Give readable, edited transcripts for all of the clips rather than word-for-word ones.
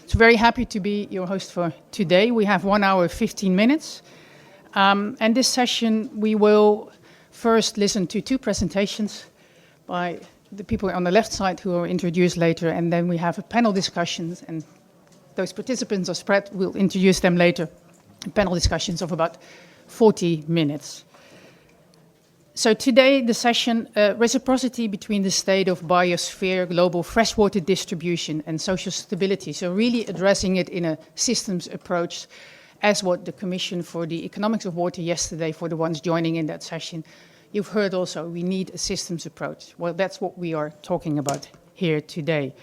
So very happy to be your host for today. We have 1 hour, 15 minutes. And this session, we will first listen to two presentations by the people on the left side who are introduced later, and then we have a panel discussions, and those participants are spread. We'll introduce them later. Panel discussions of about 40 minutes. So today, the session, reciprocity between the state of biosphere, global freshwater distribution, and social stability. So really addressing it in a systems approach, as what the Commission for the Economics of Water yesterday, for the ones joining in that session, you've heard also, we need a systems approach. Well, that's what we are talking about here today.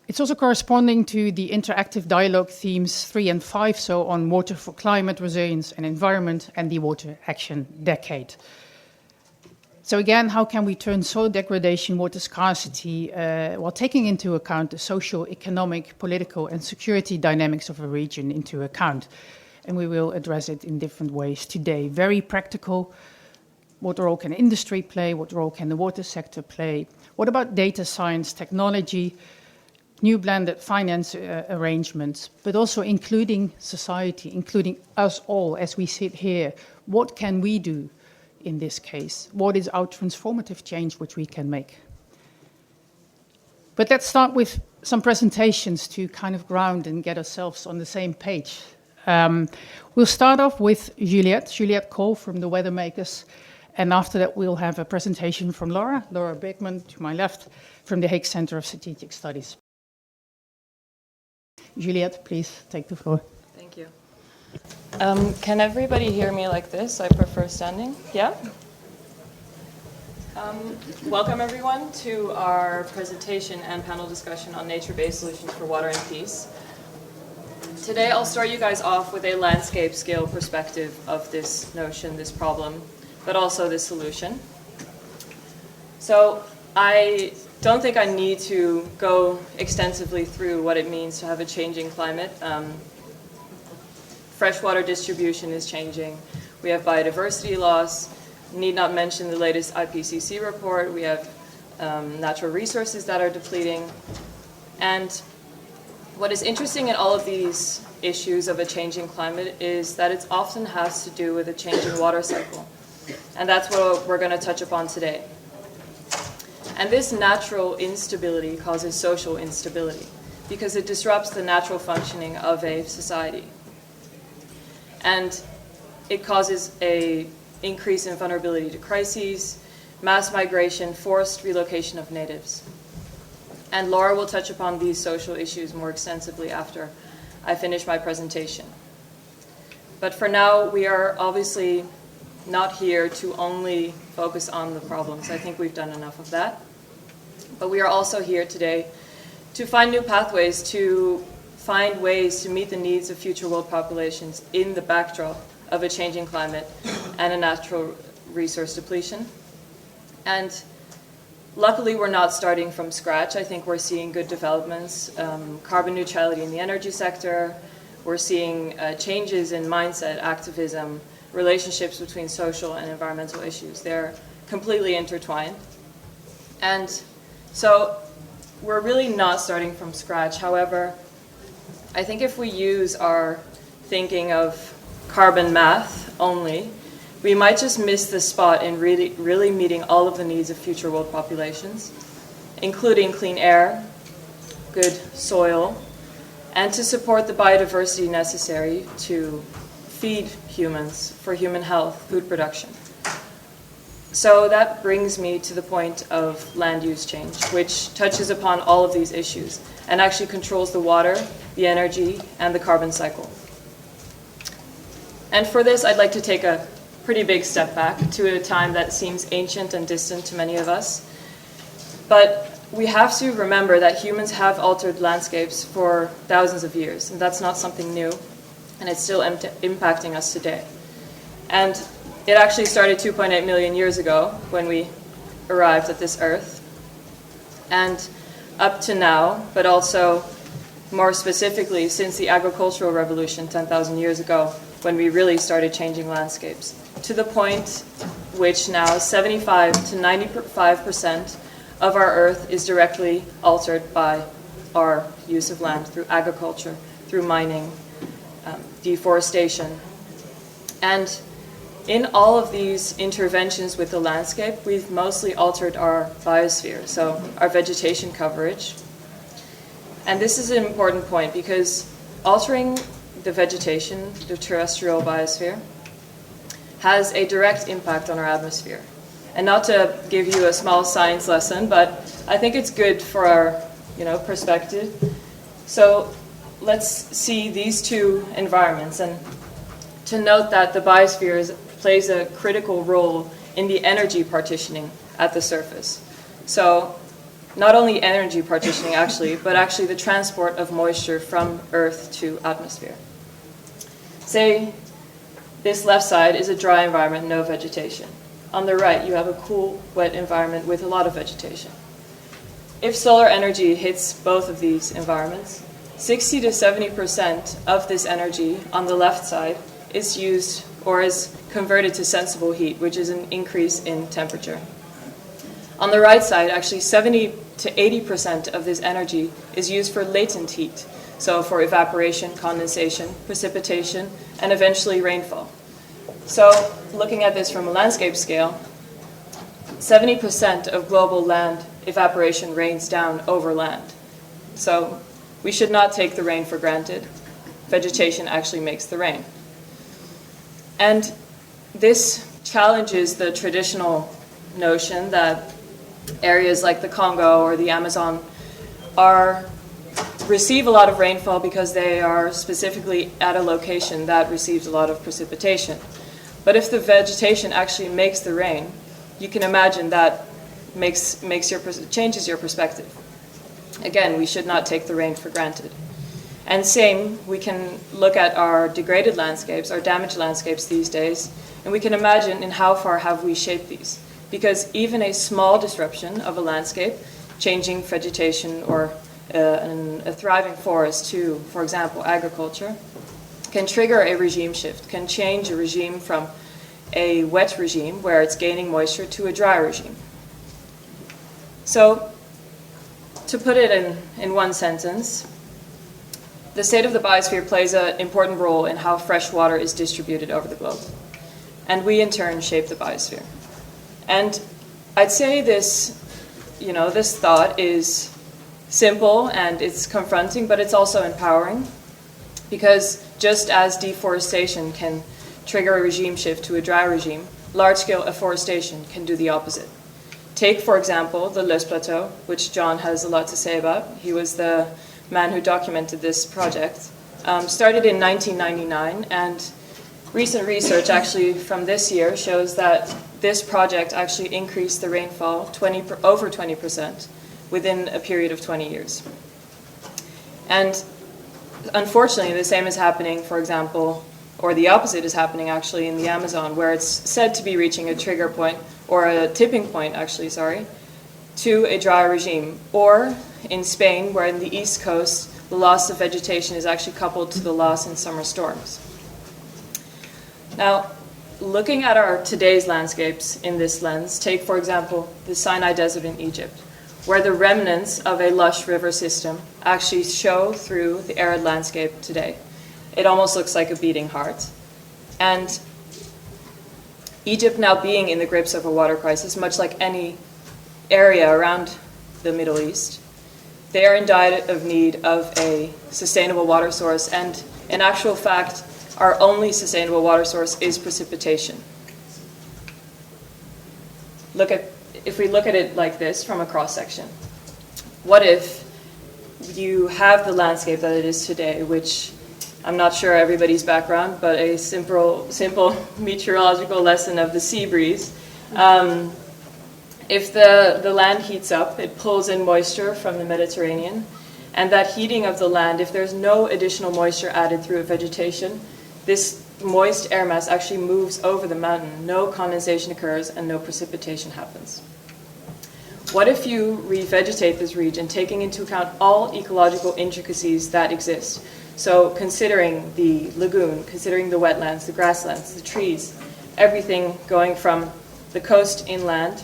It's also corresponding to the interactive dialogue themes 3 and 5, so on water for climate resilience and environment, and the Water Action Decade. So again, how can we turn soil degradation, water scarcity, while taking into account the social, economic, political, and security dynamics of a region into account? And we will address it in different ways today. Very practical. What role can industry play? What role can the water sector play? What about data science, technology, new blended finance arrangements, but also including society, including us all as we sit here? What can we do in this case? What is our transformative change which we can make? But let's start with some presentations to kind of ground and get ourselves on the same page. We'll start off with Juliette Cole from the Weathermakers, and after that we'll have a presentation from Laura Beckman to my left from the Hague Center of Strategic Studies. Juliette, please take the floor. Thank you. Can everybody hear me like this? I prefer standing. Yeah? Welcome everyone to our presentation and panel discussion on nature-based solutions for water and peace. Today I'll start you guys off with a landscape scale perspective of this notion, this problem, but also this solution. So I don't think I need to go extensively through what it means to have a changing climate. Freshwater distribution is changing. We have biodiversity loss. Need not mention the latest IPCC report. We have natural resources that are depleting. And what is interesting in all of these issues of a changing climate is that it often has to do with a changing water cycle. And that's what we're going to touch upon today. And this natural instability causes social instability because it disrupts the natural functioning of a society. And it causes an increase in vulnerability to crises, mass migration, forced relocation of natives. And Laura will touch upon these social issues more extensively after I finish my presentation. But for now, we are obviously not here to only focus on the problems. I think we've done enough of that. But we are also here today to find new pathways, to find ways to meet the needs of future world populations in the backdrop of a changing climate and a natural resource depletion. And luckily, we're not starting from scratch. I think we're seeing good developments, carbon neutrality in the energy sector. We're seeing changes in mindset, activism, relationships between social and environmental issues. They're completely intertwined. And so we're really not starting from scratch. However, I think if we use our thinking of carbon math only, we might just miss the spot in really meeting all of the needs of future world populations, including clean air, good soil, and to support the biodiversity necessary to feed humans for human health, food production. So that brings me to the point of land use change, which touches upon all of these issues and actually controls the water, the energy, and the carbon cycle. And for this, I'd like to take a pretty big step back to a time that seems ancient and distant to many of us. But we have to remember that humans have altered landscapes for thousands of years, and that's not something new, and it's still impacting us today. And it actually started 2.8 million years ago when we arrived at this earth. And up to now, but also more specifically since the agricultural revolution 10,000 years ago, when we really started changing landscapes, to the point which now 75 to 95% of our earth is directly altered by our use of land through agriculture, through mining, deforestation. And in all of these interventions with the landscape, we've mostly altered our biosphere, so our vegetation coverage. And this is an important point because altering the vegetation, the terrestrial biosphere, has a direct impact on our atmosphere. And not to give you a small science lesson, but I think it's good for our perspective. So let's see these two environments and to note that the biosphere plays a critical role in the energy partitioning at the surface. So not only energy partitioning actually, but actually the transport of moisture from Earth to atmosphere. Say this left side is a dry environment, no vegetation. On the right, you have a cool, wet environment with a lot of vegetation. If solar energy hits both of these environments, 60 to 70% of this energy on the left side is used or is converted to sensible heat, which is an increase in temperature. On the right side, actually 70 to 80% of this energy is used for latent heat, so for evaporation, condensation, precipitation, and eventually rainfall. So looking at this from a landscape scale, 70% of global land evaporation rains down over land. So we should not take the rain for granted. Vegetation actually makes the rain. And this challenges the traditional notion that areas like the Congo or the Amazon receive a lot of rainfall because they are specifically at a location that receives a lot of precipitation. But if the vegetation actually makes the rain, you can imagine that changes your perspective. Again, we should not take the rain for granted. And same, we can look at our degraded landscapes, our damaged landscapes these days, and we can imagine in how far have we shaped these. Because even a small disruption of a landscape, changing vegetation or a thriving forest to, for example, agriculture, can trigger a regime shift, can change a regime from a wet regime where it's gaining moisture to a dry regime. So, to put it in one sentence, the state of the biosphere plays an important role in how fresh water is distributed over the globe. And we in turn shape the biosphere. And I'd say this thought is simple and it's confronting, but it's also empowering. Because just as deforestation can trigger a regime shift to a dry regime, large-scale afforestation can do the opposite. Take, for example, the Loess Plateau, which John has a lot to say about. He was the man who documented this project. Started in 1999, and recent research actually from this year shows that this project actually increased the rainfall over 20% within a period of 20 years. And unfortunately, the same is happening, for example, or the opposite is happening actually in the Amazon, where it's said to be reaching a trigger point, or a tipping point actually, to a dry regime. Or in Spain, where in the east coast, the loss of vegetation is actually coupled to the loss in summer storms. Now, looking at our today's landscapes in this lens, take, for example, the Sinai Desert in Egypt, where the remnants of a lush river system actually show through the arid landscape today. It almost looks like a beating heart. And Egypt now being in the grips of a water crisis, much like any area around the Middle East, they are in dire of need of a sustainable water source, and in actual fact, our only sustainable water source is precipitation. If we look at it like this from a cross-section, what if you have the landscape that it is today, which I'm not sure everybody's background, but a simple meteorological lesson of the sea breeze. If the land heats up, it pulls in moisture from the Mediterranean, and that heating of the land, if there's no additional moisture added through a vegetation, this moist air mass actually moves over the mountain. No condensation occurs and no precipitation happens. What if you revegetate this region, taking into account all ecological intricacies that exist? So considering the lagoon, considering the wetlands, the grasslands, the trees, everything going from the coast inland,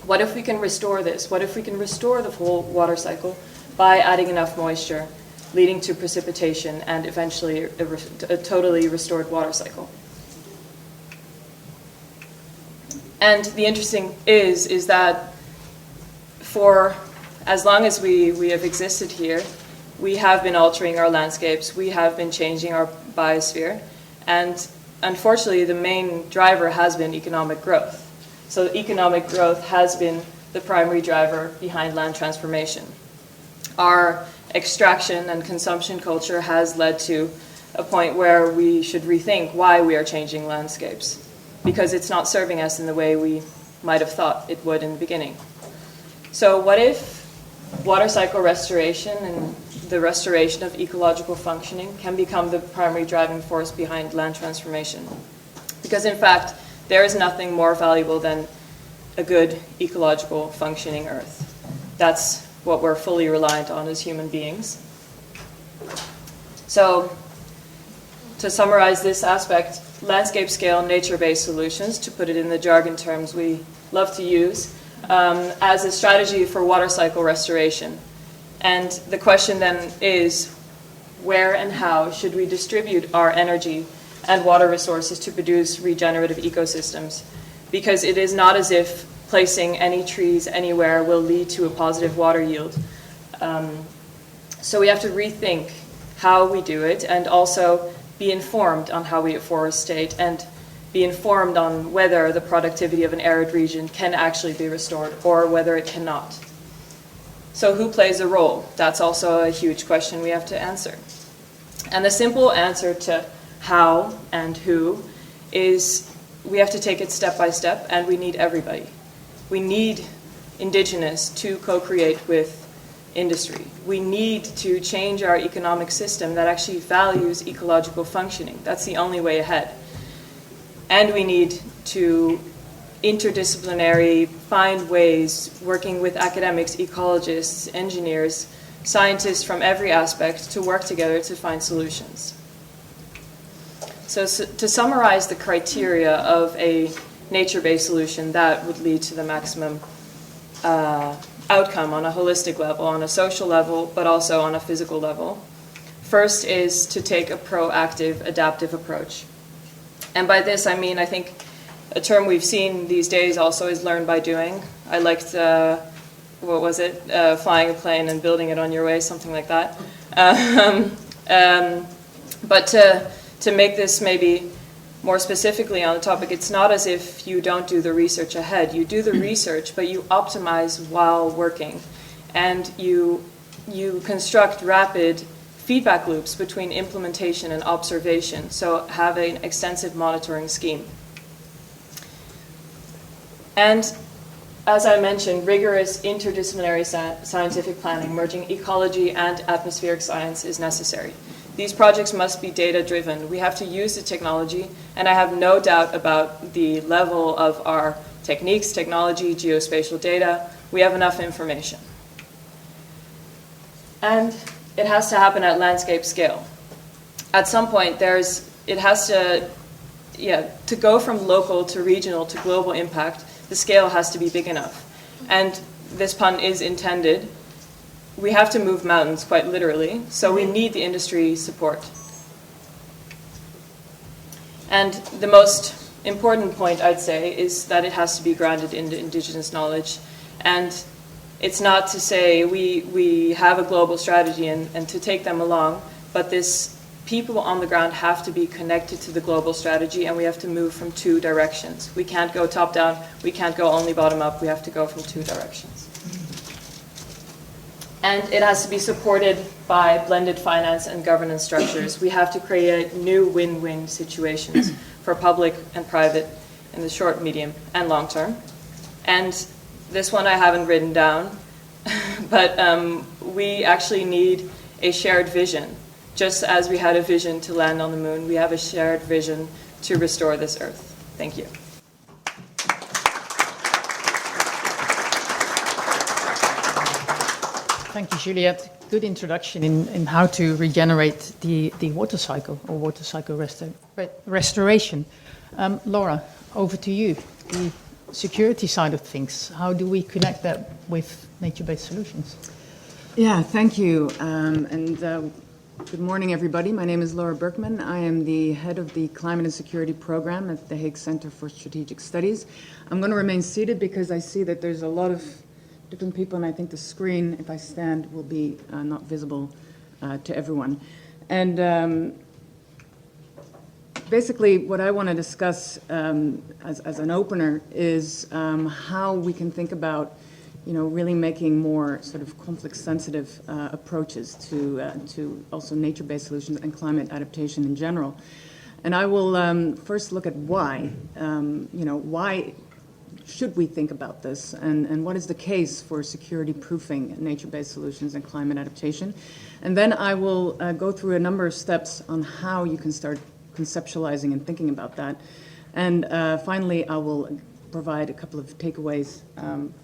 what if we can restore this? What if we can restore the full water cycle by adding enough moisture, leading to precipitation and eventually a totally restored water cycle. And the interesting is that for as long as we have existed here, we have been altering our landscapes, we have been changing our biosphere, and unfortunately the main driver has been economic growth. So economic growth has been the primary driver behind land transformation. Our extraction and consumption culture has led to a point where we should rethink why we are changing landscapes, because it's not serving us in the way we might have thought it would in the beginning. So what if water cycle restoration and the restoration of ecological functioning can become the primary driving force behind land transformation? Because in fact, there is nothing more valuable than a good ecological functioning earth. That's what we're fully reliant on as human beings. So to summarize this aspect, landscape scale nature-based solutions, to put it in the jargon terms we love to use, as a strategy for water cycle restoration. And the question then is, where and how should we distribute our energy and water resources to produce regenerative ecosystems? Because it is not as if placing any trees anywhere will lead to a positive water yield. So we have to rethink how we do it and also be informed on how we afforestate and be informed on whether the productivity of an arid region can actually be restored or whether it cannot. So who plays a role? That's also a huge question we have to answer. And the simple answer to how and who is we have to take it step by step, and we need everybody. We need indigenous to co-create with industry. We need to change our economic system that actually values ecological functioning. That's the only way ahead. And we need to interdisciplinary find ways, working with academics, ecologists, engineers, scientists from every aspect to work together to find solutions. So to summarize the criteria of a nature-based solution that would lead to the maximum outcome on a holistic level, on a social level, but also on a physical level. First is to take a proactive, adaptive approach. And by this I mean, I think a term we've seen these days also is learn by doing. I liked, what was it, flying a plane and building it on your way, something like that. But to make this maybe more specifically on the topic, it's not as if you don't do the research ahead. You do the research, but you optimize while working. And you construct rapid feedback loops between implementation and observation. So have an extensive monitoring scheme. And as I mentioned, rigorous interdisciplinary scientific planning, merging ecology and atmospheric science is necessary. These projects must be data-driven. We have to use the technology, and I have no doubt about the level of our techniques, technology, geospatial data. We have enough information. And it has to happen at landscape scale. At some point, it has to go from local to regional to global impact, the scale has to be big enough. And this pun is intended. We have to move mountains, quite literally, so we need the industry support. And the most important point, I'd say, is that it has to be grounded in indigenous knowledge. And it's not to say we have a global strategy and to take them along, but people on the ground have to be connected to the global strategy, and we have to move from two directions. We can't go top down, we can't go only bottom up, we have to go from two directions. And it has to be supported by blended finance and governance structures. We have to create new win-win situations for public and private in the short, medium, and long term. And this one I haven't written down, but we actually need a shared vision. Just as we had a vision to land on the moon, we have a shared vision to restore this Earth. Thank you. Thank you, Juliette. Good introduction in how to regenerate the water cycle or water cycle restoration. Laura, over to you. The security side of things. How do we connect that with nature-based solutions? Yeah, thank you. Good morning, everybody. My name is Laura Berkman. I am the head of the Climate and Security Program at the Hague Center for Strategic Studies. I'm going to remain seated because I see that there's a lot of different people, and I think the screen, if I stand, will be not visible to everyone. And basically, what I want to discuss as an opener is how we can think about really making more sort of conflict-sensitive approaches to also nature-based solutions and climate adaptation in general. And I will first look at why. Why should we think about this, and what is the case for security-proofing nature-based solutions and climate adaptation? And then I will go through a number of steps on how you can start conceptualizing and thinking about that. And finally, I will provide a couple of takeaways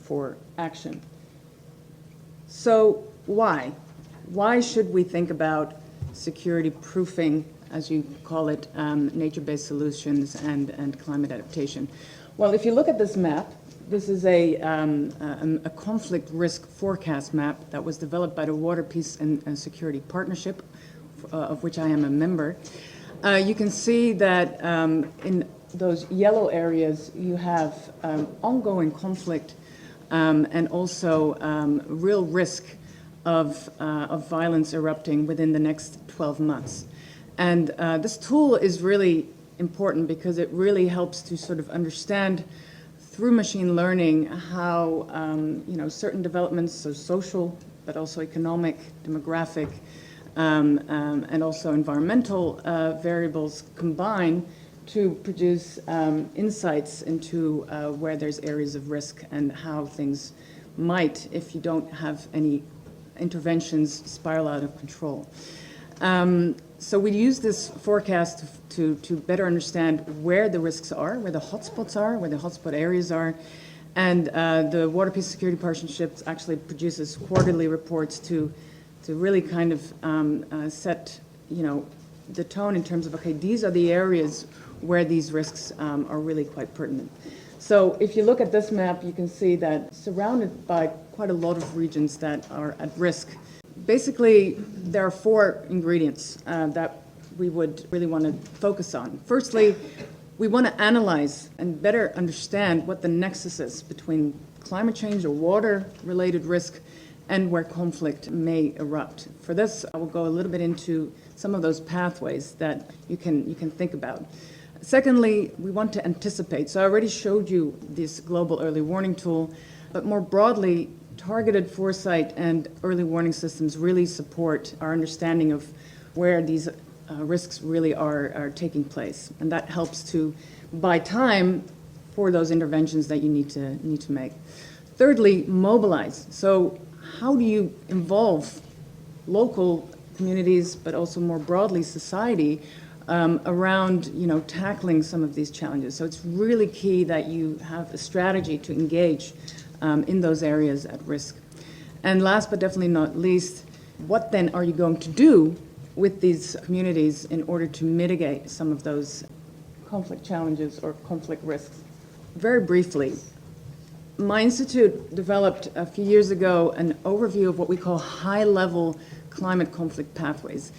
for action. So why? Why should we think about security proofing, as you call it, nature-based solutions and climate adaptation? Well, if you look at this map, this is a conflict risk forecast map that was developed by the Water, Peace and Security Partnership, of which I am a member. You can see that in those yellow areas, you have ongoing conflict and also real risk of violence erupting within the next 12 months. And this tool is really important because it really helps to sort of understand through machine learning how certain developments, so social, but also economic, demographic, and also environmental variables combine to produce insights into where there's areas of risk and how things might, if you don't have any interventions, spiral out of control. So we use this forecast to better understand where the risks are, where the hotspots are, where the hotspot areas are. And the Water, Peace, Security Partnership actually produces quarterly reports to really kind of set, the tone in terms of, okay, these are the areas where these risks are really quite pertinent. So if you look at this map, you can see that surrounded by quite a lot of regions that are at risk. Basically, there are four ingredients that we would really want to focus on. Firstly, we want to analyze and better understand what the nexus is between climate change or water-related risk and where conflict may erupt. For this, I will go a little bit into some of those pathways that you can think about. Secondly, we want to anticipate. So I already showed you this global early warning tool, but more broadly, targeted foresight and early warning systems really support our understanding of where these risks really are taking place. And that helps to buy time for those interventions that you need to make. Thirdly, mobilize. So how do you involve local communities, but also more broadly society, around tackling some of these challenges? So it's really key that you have a strategy to engage in those areas at risk. And last but definitely not least, what then are you going to do with these communities in order to mitigate some of those conflict challenges or conflict risks? Very briefly, my institute developed a few years ago an overview of what we call high-level climate conflict pathways.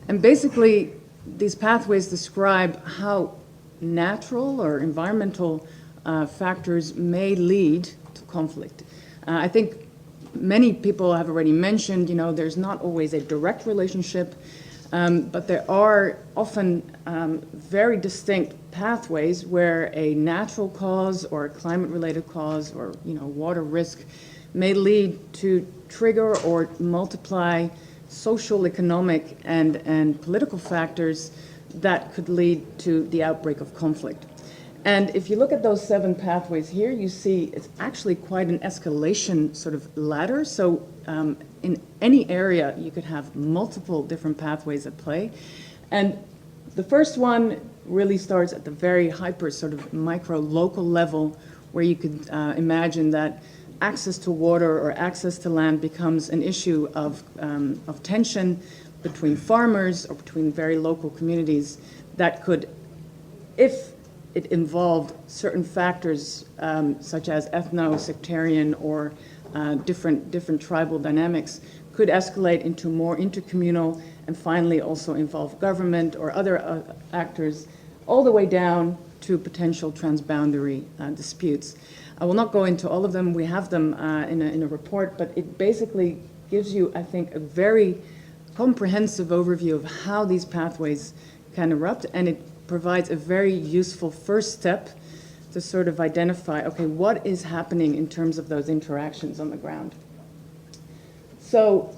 And basically, these pathways describe how natural or environmental factors may lead to conflict. I think many people have already mentioned, there's not always a direct relationship, but there are often very distinct pathways where a natural cause or a climate-related cause or water risk may lead to trigger or multiply social, economic, and political factors that could lead to the outbreak of conflict. And if you look at those 7 pathways here, you see it's actually quite an escalation sort of ladder. So in any area, you could have multiple different pathways at play. And the first one really starts at the very hyper sort of micro local level, where you could imagine that access to water or access to land becomes an issue of tension between farmers or between very local communities that could, if it involved certain factors such as ethno-sectarian or different tribal dynamics, could escalate into more intercommunal and finally also involve government or other actors, all the way down to potential transboundary disputes. I will not go into all of them. We have them in a report, but it basically gives you, I think, a very comprehensive overview of how these pathways can erupt, and it provides a very useful first step to sort of identify, okay, what is happening in terms of those interactions on the ground. So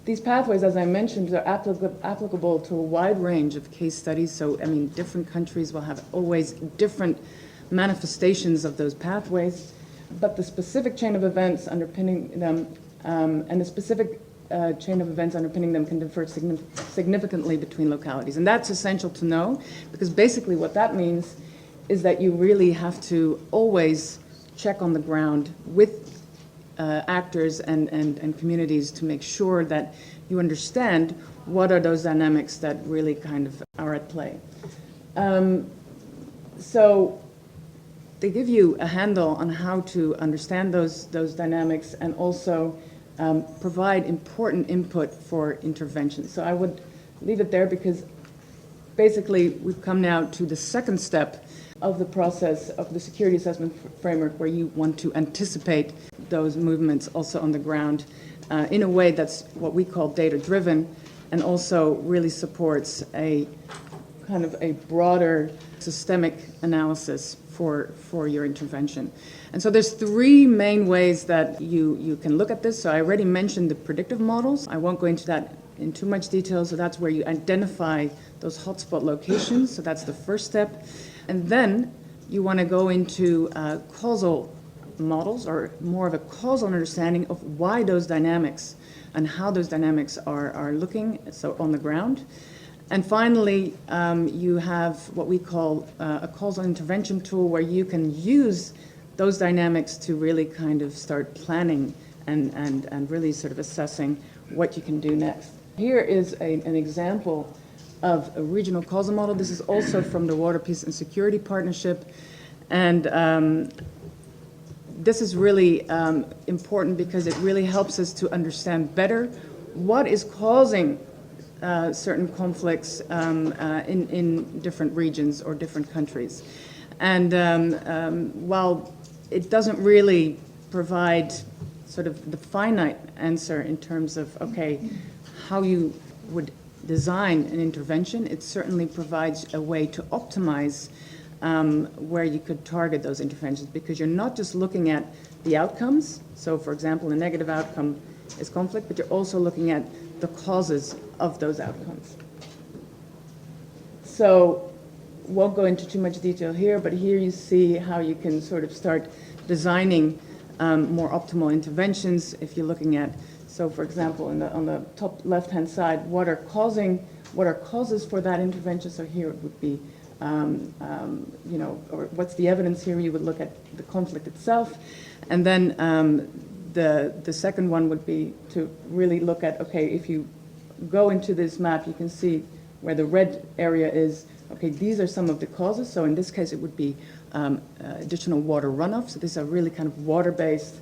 these pathways, as I mentioned, are applicable to a wide range of case studies. So, I mean, different countries will have always different manifestations of those pathways, but the specific chain of events underpinning them and the specific chain of events underpinning them can differ significantly between localities. And that's essential to know, because basically what that means is that you really have to always check on the ground with actors and communities to make sure that you understand what are those dynamics that really kind of are at play. So they give you a handle on how to understand those dynamics and also provide important input for intervention. So I would leave it there, because basically we've come now to the second step of the process of the security assessment framework, where you want to anticipate those movements also on the ground in a way that's what we call data-driven, and also really supports a kind of a broader systemic analysis for your intervention. And so there's three main ways that you can look at this. So I already mentioned the predictive models. I won't go into that in too much detail. So that's where you identify those hotspot locations. So that's the first step. And then you want to go into causal models, or more of a causal understanding of why those dynamics and how those dynamics are looking, so on the ground. And finally, you have what we call a causal intervention tool, where you can use those dynamics to really kind of start planning and really sort of assessing what you can do next. Here is an example of a regional causal model. This is also from the Water, Peace and Security Partnership. And this is really important, because it really helps us to understand better what is causing certain conflicts in different regions or different countries. And while it doesn't really provide sort of the finite answer in terms of, okay, how you would design an intervention, it certainly provides a way to optimize where you could target those interventions, because you're not just looking at the outcomes. So, for example, a negative outcome is conflict, but you're also looking at the causes of those outcomes. So, won't go into too much detail here, but here you see how you can sort of start designing more optimal interventions. If you're looking at, so for example, on the top left-hand side, what are causes for that intervention? So here it would be, or what's the evidence here? You would look at the conflict itself, and then the second one would be to really look at, okay, if you go into this map, you can see where the red area is. Okay, these are some of the causes. So in this case, it would be additional water runoff. So these are really kind of water-based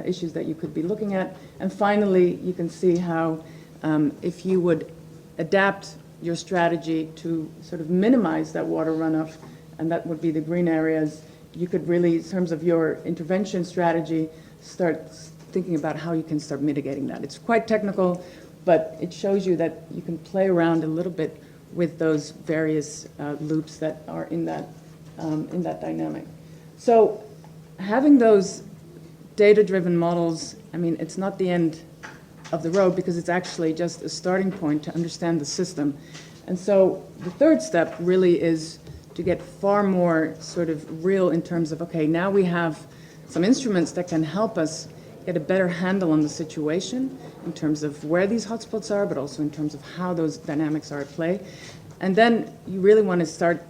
issues that you could be looking at. And finally, you can see how if you would adapt your strategy to sort of minimize that water runoff, and that would be the green areas, you could really, in terms of your intervention strategy, start thinking about how you can start mitigating that. It's quite technical, but it shows you that you can play around a little bit with those various loops that are in that dynamic. So having those data-driven models, I mean, it's not the end of the road, because it's actually just a starting point to understand the system. And so the third step really is to get far more sort of real in terms of, okay, now we have some instruments that can help us get a better handle on the situation in terms of where these hotspots are, but also in terms of how those dynamics are at play. And then you really want to start,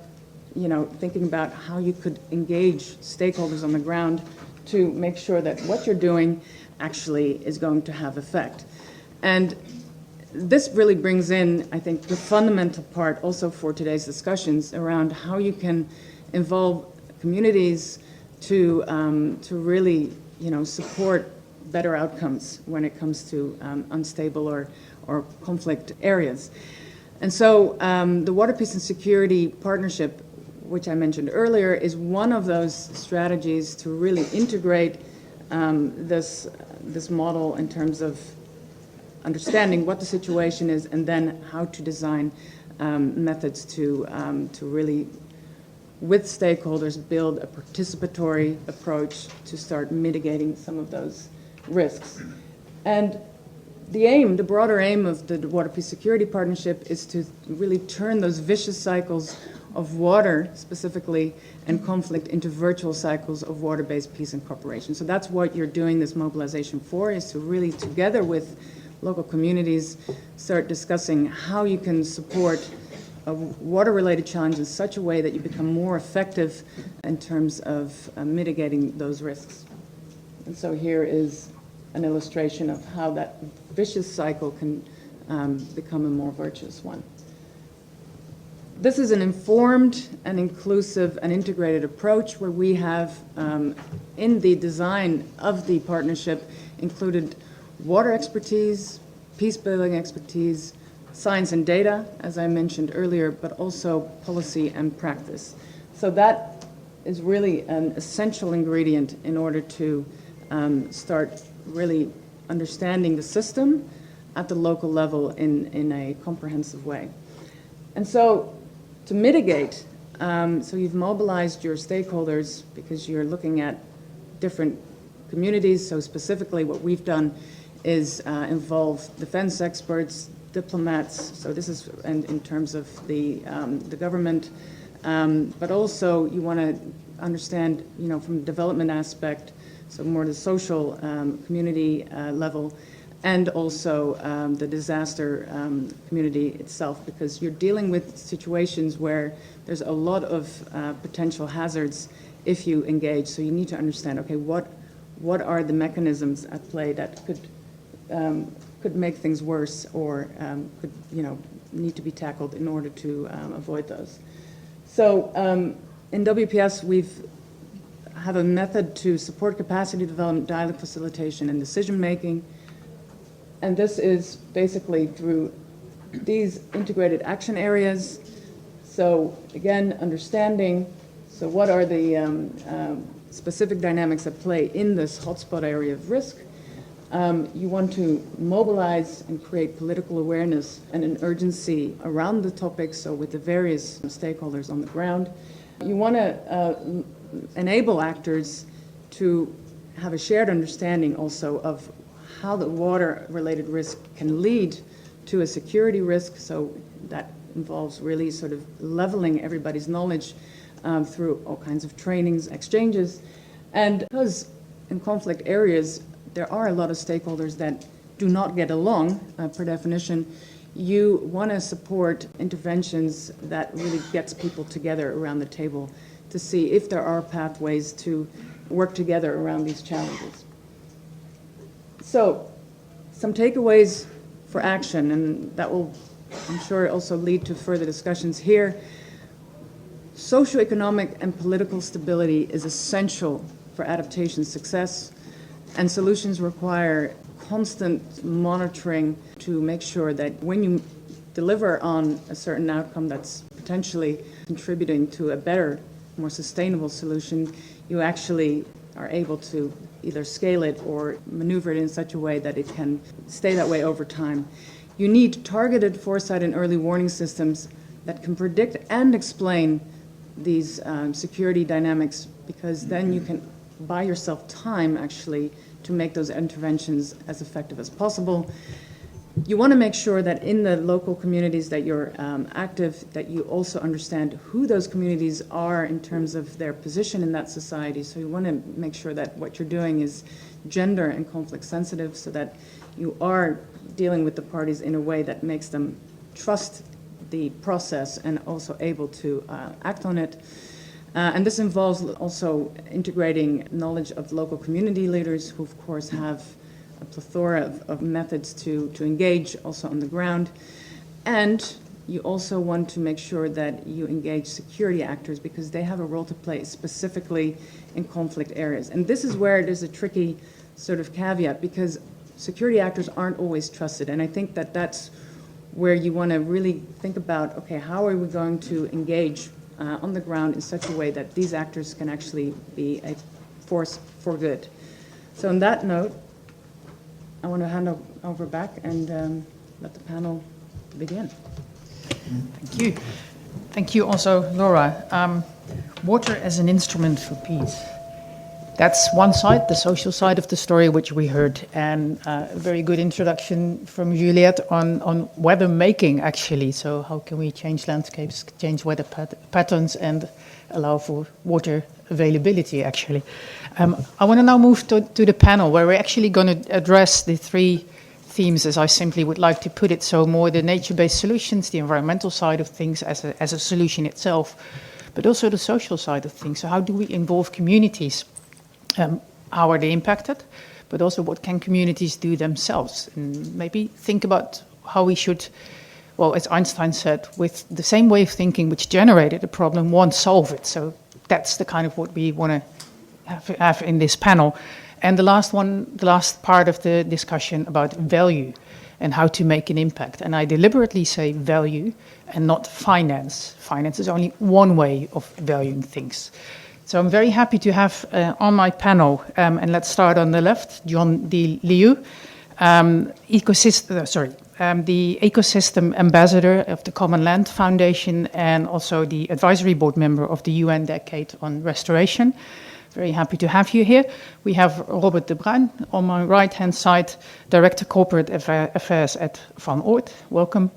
thinking about how you could engage stakeholders on the ground to make sure that what you're doing actually is going to have effect. And this really brings in, I think, the fundamental part also for today's discussions around how you can involve communities to really, support better outcomes when it comes to unstable or conflict areas. And so the Water, Peace and Security Partnership, which I mentioned earlier, is one of those strategies to really integrate this model in terms of understanding what the situation is and then how to design methods to really, with stakeholders, build a participatory approach to start mitigating some of those risks. And the broader aim of the Water, Peace, Security Partnership is to really turn those vicious cycles of water, specifically, and conflict into virtual cycles of water-based peace and cooperation. So that's what you're doing this mobilization for, is to really, together with local communities, start discussing how you can support a water-related challenge in such a way that you become more effective in terms of mitigating those risks. And so here is an illustration of how that vicious cycle can become a more virtuous one. This is an informed and inclusive and integrated approach where we have, in the design of the partnership, included water expertise, peace-building expertise, science and data, as I mentioned earlier, but also policy and practice. So that is really an essential ingredient in order to start really understanding the system at the local level in a comprehensive way. And so to mitigate, so you've mobilized your stakeholders because you're looking at different communities. So specifically what we've done is involve defense experts, diplomats, so this is in terms of the government, but also you want to understand, from the development aspect, so more the social community level, and also the disaster community itself, because you're dealing with situations where there's a lot of potential hazards if you engage. So you need to understand, okay, what are the mechanisms at play that could make things worse or could need to be tackled in order to avoid those. So in WPS we have a method to support capacity development, dialogue facilitation, and decision making. And this is basically through these integrated action areas. So again, understanding, so what are the specific dynamics at play in this hotspot area of risk. You want to mobilize and create political awareness and an urgency around the topic, so with the various stakeholders on the ground. You want to enable actors to have a shared understanding also of how the water-related risk can lead to a security risk, so that involves really sort of leveling everybody's knowledge through all kinds of trainings, exchanges. And because in conflict areas, there are a lot of stakeholders that do not get along, per definition, you want to support interventions that really gets people together around the table to see if there are pathways to work together around these challenges. So, some takeaways for action, and that will, I'm sure, also lead to further discussions here. Socioeconomic and political stability is essential for adaptation success, and solutions require constant monitoring to make sure that when you deliver on a certain outcome that's potentially contributing to a better, more sustainable solution, you actually are able to either scale it or maneuver it in such a way that it can stay that way over time. You need targeted foresight and early warning systems that can predict and explain these security dynamics, because then you can buy yourself time actually to make those interventions as effective as possible. You want to make sure that in the local communities that you're active, that you also understand who those communities are in terms of their position in that society. So you want to make sure that what you're doing is gender and conflict sensitive, so that you are dealing with the parties in a way that makes them trust the process and also able to act on it. And this involves also integrating knowledge of local community leaders, who of course have a plethora of methods to engage also on the ground. And you also want to make sure that you engage security actors, because they have a role to play specifically in conflict areas. And this is where there's a tricky sort of caveat, because security actors aren't always trusted. And I think that that's where you want to really think about, okay, how are we going to engage on the ground in such a way that these actors can actually be a force for good. So on that note, I want to hand over back and let the panel begin. Thank you. Thank you also, Laura. Water as an instrument for peace. That's one side, the social side of the story, which we heard, and a very good introduction from Juliette on weather making, actually. So how can we change landscapes, change weather patterns, and allow for water availability, actually. I want to now move to the panel, where we're actually going to address the three themes, as I simply would like to put it. So more the nature-based solutions, the environmental side of things as a solution itself, but also the social side of things. So how do we involve communities? How are they impacted? But also what can communities do themselves? And maybe think about how we should, well, as Einstein said, with the same way of thinking which generated the problem, won't solve it. So that's the kind of what we want to have in this panel. And the last part of the discussion about value and how to make an impact. And I deliberately say value and not finance. Finance is only one way of valuing things. So I'm very happy to have on my panel, and let's start on the left, John D. Liu, the Ecosystem Ambassador of the Common Land Foundation and also the Advisory Board member of the UN Decade on Restoration. Very happy to have you here. We have Robert de Bruin on my right-hand side, Director Corporate Affairs at Van Oord. Welcome.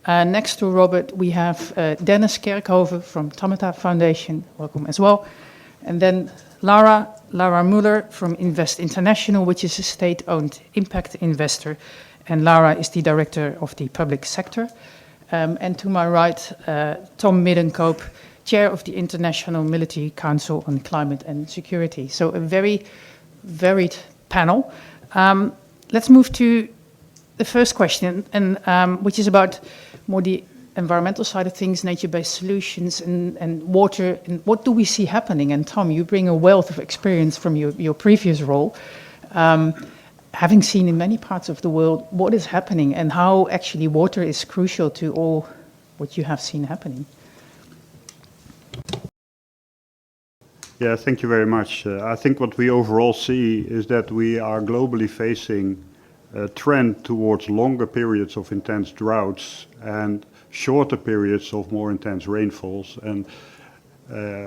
Next to Robert, we have Dennis Kerkhoven from Tamatha Foundation. Welcome as well. And then Lara Muller from Invest International, which is a state-owned impact investor. And Lara is the director of the public sector. And to my right, Tom Middenkoop, chair of the International Military Council on Climate and Security. So a very varied panel. Let's move to the first question, and which is about more the environmental side of things, nature-based solutions, and water, and what do we see happening? And Tom, you bring a wealth of experience from your previous role, having seen in many parts of the world what is happening and how actually water is crucial to all what you have seen happening. Yeah, thank you very much. I think what we overall see is that we are globally facing a trend towards longer periods of intense droughts and shorter periods of more intense rainfalls, and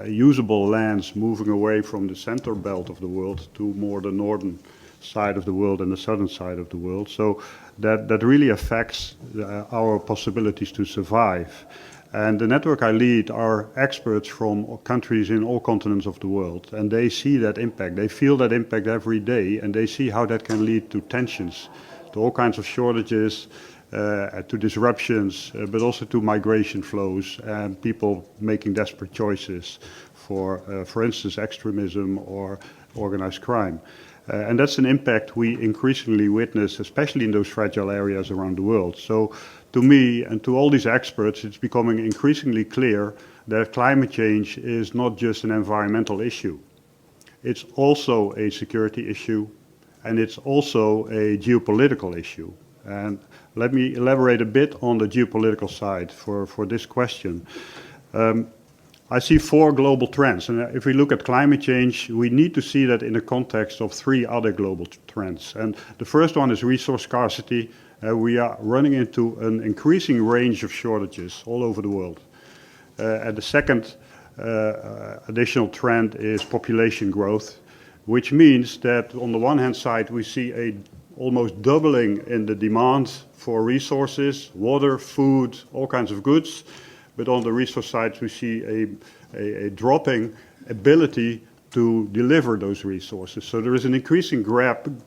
usable lands moving away from the center belt of the world to more the northern side of the world and the southern side of the world. So that really affects our possibilities to survive. And the network I lead are experts from countries in all continents of the world, and they see that impact. They feel that impact every day, and they see how that can lead to tensions, to all kinds of shortages, to disruptions, but also to migration flows and people making desperate choices for instance, extremism or organized crime. And that's an impact we increasingly witness, especially in those fragile areas around the world. So to me and to all these experts, it's becoming increasingly clear that climate change is not just an environmental issue. It's also a security issue, and it's also a geopolitical issue. And let me elaborate a bit on the geopolitical side for this question. I see 4 global trends, and if we look at climate change, we need to see that in the context of 3 other global trends. And the first one is resource scarcity. We are running into an increasing range of shortages all over the world. And the second additional trend is population growth, which means that on the one hand side we see a almost doubling in the demand for resources, water, food, all kinds of goods. But on the resource side, we see a dropping ability to deliver those resources. So there is an increasing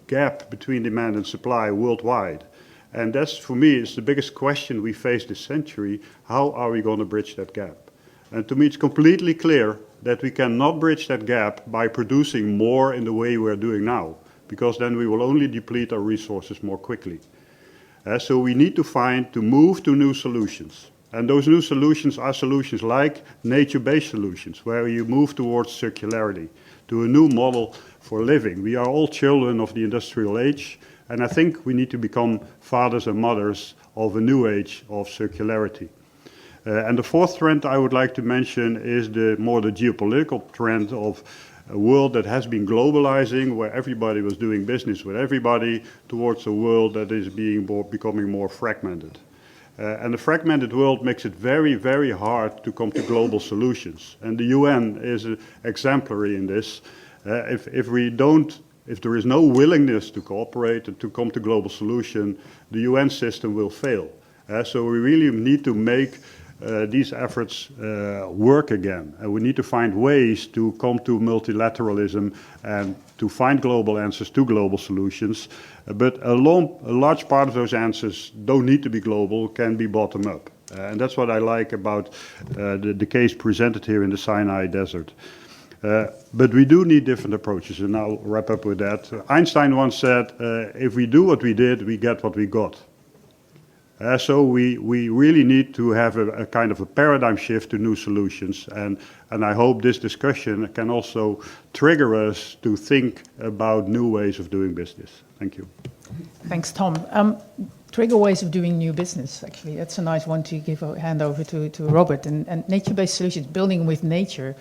gap between demand and supply worldwide. And that's, for me, is the biggest question we face this century. How are we going to bridge that gap? And to me, it's completely clear that we cannot bridge that gap by producing more in the way we're doing now, because then we will only deplete our resources more quickly. So we need to move to new solutions. And those new solutions are solutions like nature-based solutions, where you move towards circularity, to a new model for living. We are all children of the industrial age, and I think we need to become fathers and mothers of a new age of circularity. And the fourth trend I would like to mention is the geopolitical trend of a world that has been globalizing, where everybody was doing business with everybody, towards a world that is becoming more fragmented. And the fragmented world makes it very, very hard to come to global solutions. And the UN is exemplary in this. If there is no willingness to cooperate and to come to global solution, the UN system will fail. So we really need to make these efforts work again. And we need to find ways to come to multilateralism and to find global answers to global solutions. But a large part of those answers don't need to be global, can be bottom up. And that's what I like about the case presented here in the Sinai Desert. But we do need different approaches, and I'll wrap up with that. Einstein once said, if we do what we did, we get what we got. So we really need to have a kind of a paradigm shift to new solutions, and I hope this discussion can also trigger us to think about new ways of doing business. Thank you. Thanks, Tom. Trigger ways of doing new business, actually. That's a nice one to hand over to Robert. And nature-based solutions, building with nature.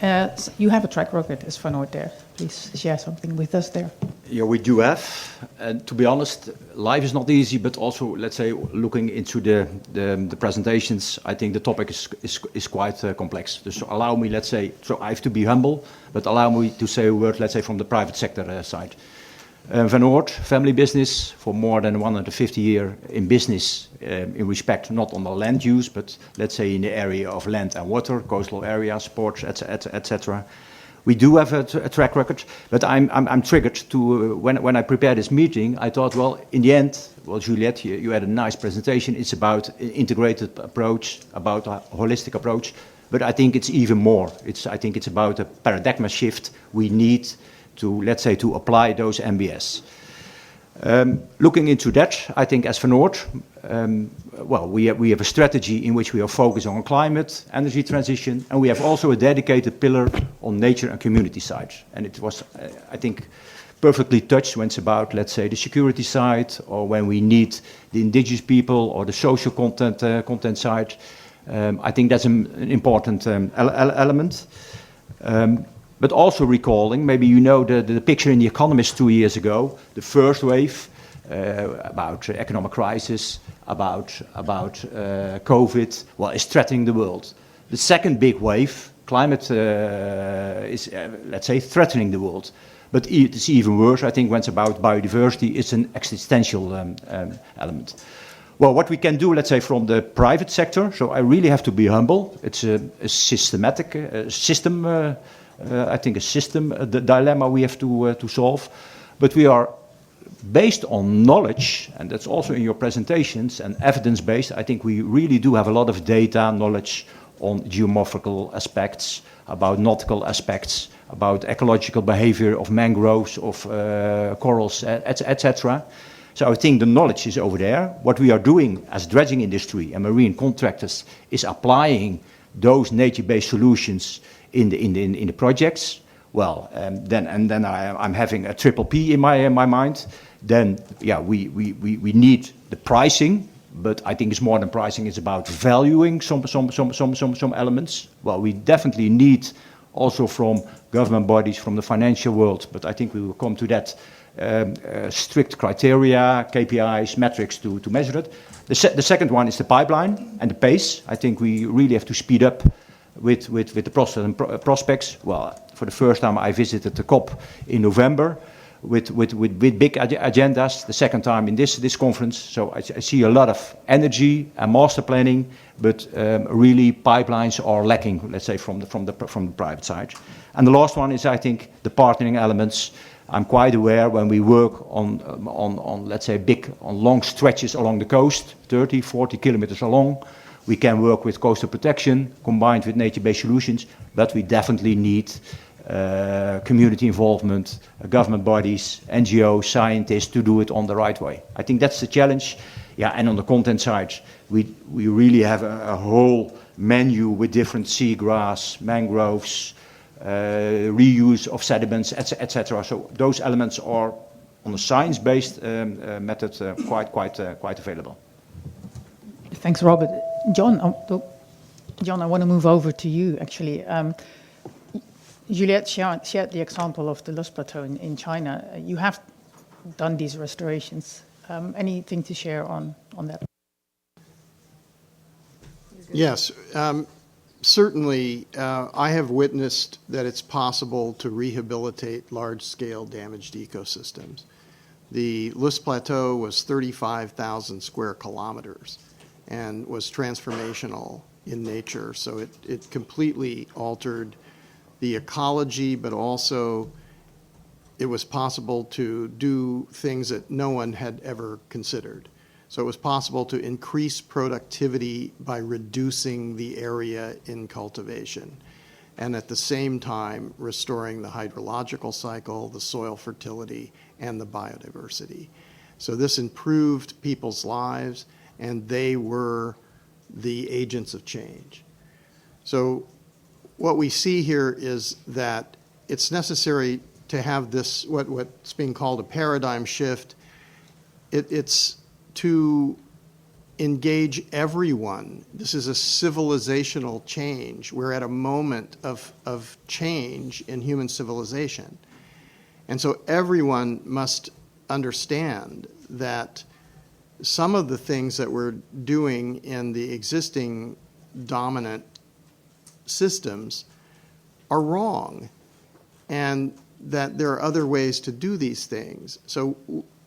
So you have a track record as Van Oord there. Please share something with us there. Yeah, we do have. And to be honest, life is not easy, but also, let's say, looking into the presentations, I think the topic is quite complex. So allow me, let's say, so I have to be humble, but allow me to say a word, let's say, from the private sector side. Van Oord, family business, for more than 150 years in business, in respect not on the land use, but let's say in the area of land and water, coastal areas, ports, etc. We do have a track record, but I'm triggered to, when I prepared this meeting, I thought, well, in the end, well, Juliette, you had a nice presentation. It's about an integrated approach, about a holistic approach, but I think it's even more. I think it's about a paradigm shift we need to, let's say, to apply those MBS. Looking into that, I think as Van Oord, well, we have a strategy in which we are focused on climate, energy transition, and we have also a dedicated pillar on nature and community side. And it was, I think, perfectly touched when it's about, let's say, the security side, or when we need the indigenous people, or the social content side. I think that's an important element. But also recalling, maybe you know the picture in The Economist 2 years ago, the first wave about economic crisis, about COVID, well, is threatening the world. The second big wave, climate, is, let's say, threatening the world. But it's even worse, I think, when it's about biodiversity, it's an existential element. Well, what we can do, let's say, from the private sector, so I really have to be humble. It's a systematic system. I think a system, the dilemma we have to solve, but we are based on knowledge, and that's also in your presentations, and evidence-based. I think we really do have a lot of data, knowledge on geomorphical aspects, about nautical aspects, about ecological behavior of mangroves, of corals, etc. So I think the knowledge is over there. What we are doing as dredging industry and marine contractors is applying those nature-based solutions in the projects. Well, then I'm having a triple P in my mind. Then, yeah, we need the pricing, but I think it's more than pricing. It's about valuing some elements. Well, we definitely need also from government bodies, from the financial world, but I think we will come to that, strict criteria, KPIs, metrics to measure it. The second one is the pipeline and the pace. I think we really have to speed up with the process and prospects. Well, for the first time I visited the COP in November with big agendas, the second time in this conference. So I see a lot of energy and master planning, but really pipelines are lacking, let's say, from the private side. And the last one is, I think, the partnering elements. I'm quite aware when we work on let's say, on long stretches along the coast, 30, 40 kilometers along, we can work with coastal protection combined with nature-based solutions, but we definitely need community involvement, government bodies, NGOs, scientists to do it on the right way. I think that's the challenge. Yeah, and on the content side, we really have a whole menu with different seagrass, mangroves, reuse of sediments, etc. So those elements are on a science-based method quite available. Thanks, Robert. John, I want to move over to you, actually. Juliette shared the example of the Loess Plateau in China. You have done these restorations. Anything to share on that? Yes, certainly I have witnessed that it's possible to rehabilitate large-scale damaged ecosystems. The Loess Plateau was 35,000 square kilometers and was transformational in nature. So it completely altered the ecology, but also it was possible to do things that no one had ever considered. So it was possible to increase productivity by reducing the area in cultivation, and at the same time restoring the hydrological cycle, the soil fertility, and the biodiversity. So this improved people's lives, and they were the agents of change. So what we see here is that it's necessary to have this, what's being called a paradigm shift. It's to engage everyone. This is a civilizational change. We're at a moment of change in human civilization. And so everyone must understand that some of the things that we're doing in the existing dominant systems are wrong, and that there are other ways to do these things. So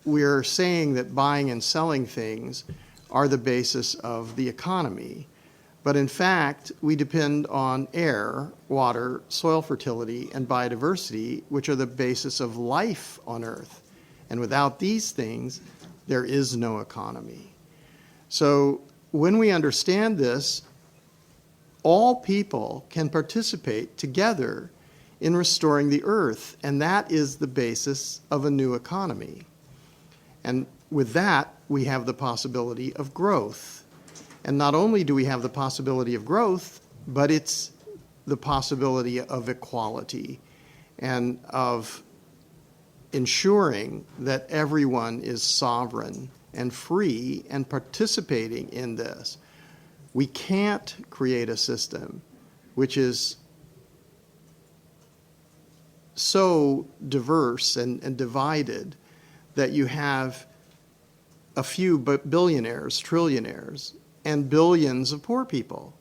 we're saying that buying and selling things are the basis of the economy. But in fact, we depend on air, water, soil fertility, and biodiversity, which are the basis of life on Earth. And without these things, there is no economy. So when we understand this, all people can participate together in restoring the Earth, and that is the basis of a new economy. And with that, we have the possibility of growth. And not only do we have the possibility of growth, but it's the possibility of equality and of ensuring that everyone is sovereign and free and participating in this. We can't create a system which is so diverse and divided that you have a few billionaires, trillionaires, and billions of poor people.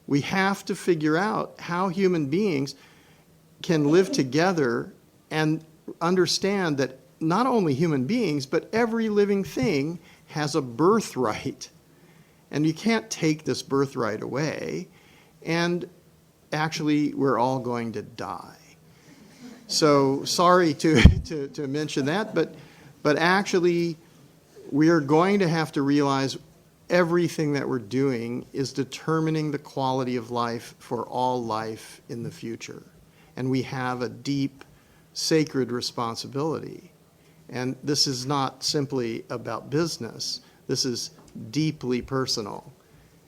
We have to figure out how human beings can live together and understand that not only human beings, but every living thing has a birthright. And you can't take this birthright away. And actually, we're all going to die. So sorry to mention that, but actually, we are going to have to realize everything that we're doing is determining the quality of life for all life in the future. And we have a deep, sacred responsibility. And this is not simply about business. This is deeply personal.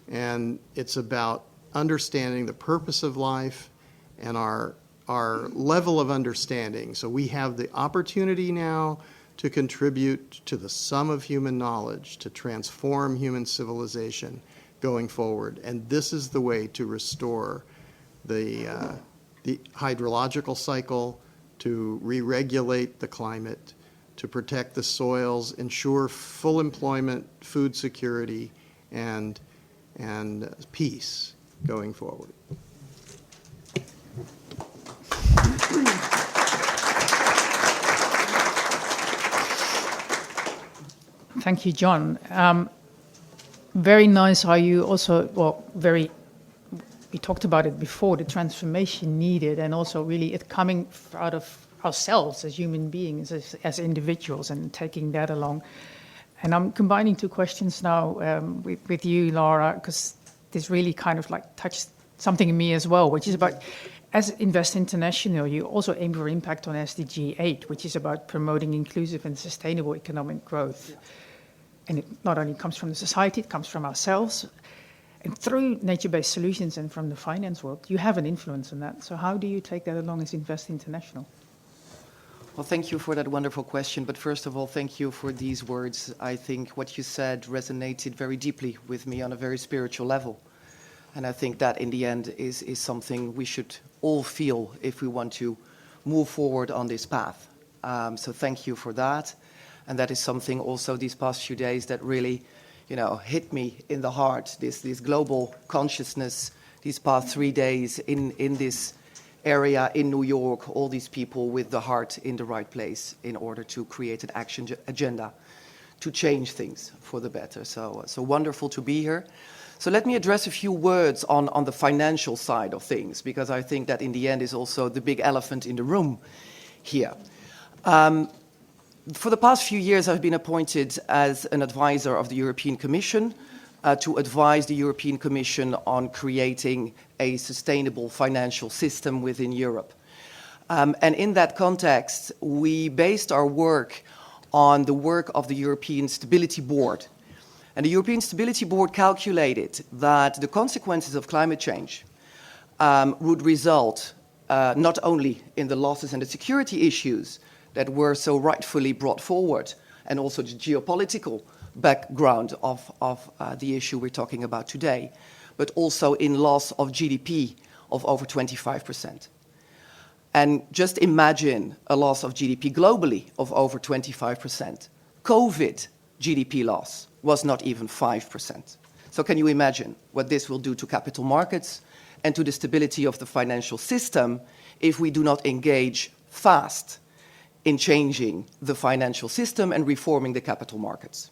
And it's about understanding the purpose of life and our level of understanding. So we have the opportunity now to contribute to the sum of human knowledge, to transform human civilization going forward. And this is the way to restore the hydrological cycle, to re-regulate the climate, to protect the soils, ensure full employment, food security, and peace going forward. Thank you, John. Very nice how you also, we talked about it before, the transformation needed, and also really it coming out of ourselves as human beings, as individuals, and taking that along. And I'm combining two questions now with you, Laura, because this really kind of like touched something in me as well, which is about, as Invest International, you also aim for impact on SDG 8, which is about promoting inclusive and sustainable economic growth. and it not only comes from the society, it comes from ourselves. And through nature-based solutions and from the finance world, you have an influence on that. So how do you take that along as Invest International? Well, thank you for that wonderful question. But first of all, thank you for these words. I think what you said resonated very deeply with me on a very spiritual level. And I think that in the end is something we should all feel if we want to move forward on this path. So thank you for that. And that is something also these past few days that really, hit me in the heart, this global consciousness, these past 3 days in this area in New York, all these people with the heart in the right place in order to create an action agenda to change things for the better. So wonderful to be here. So let me address a few words on the financial side of things, because I think that in the end is also the big elephant in the room here. For the past few years, I've been appointed as an advisor of the European Commission to advise the European Commission on creating a sustainable financial system within Europe. And in that context, we based our work on the work of the European Stability Board. And the European Stability Board calculated that the consequences of climate change would result not only in the losses and the security issues that were so rightfully brought forward, and also the geopolitical background of the issue we're talking about today, but also in loss of GDP of over 25%. And just imagine a loss of GDP globally of over 25%. COVID GDP loss was not even 5%. So can you imagine what this will do to capital markets and to the stability of the financial system if we do not engage fast in changing the financial system and reforming the capital markets?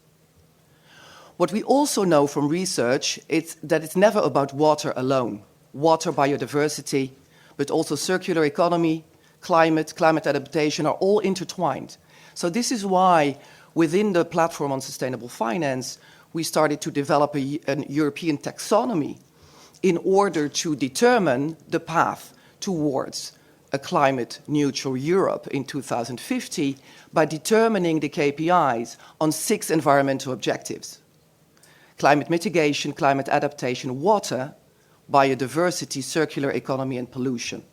What we also know from research is that it's never about water alone. Water, biodiversity, but also circular economy, climate adaptation are all intertwined. So this is why within the platform on sustainable finance, we started to develop a European taxonomy in order to determine the path towards a climate neutral Europe in 2050 by determining the KPIs on 6 environmental objectives: climate mitigation, climate adaptation, water, biodiversity, circular economy, and pollution.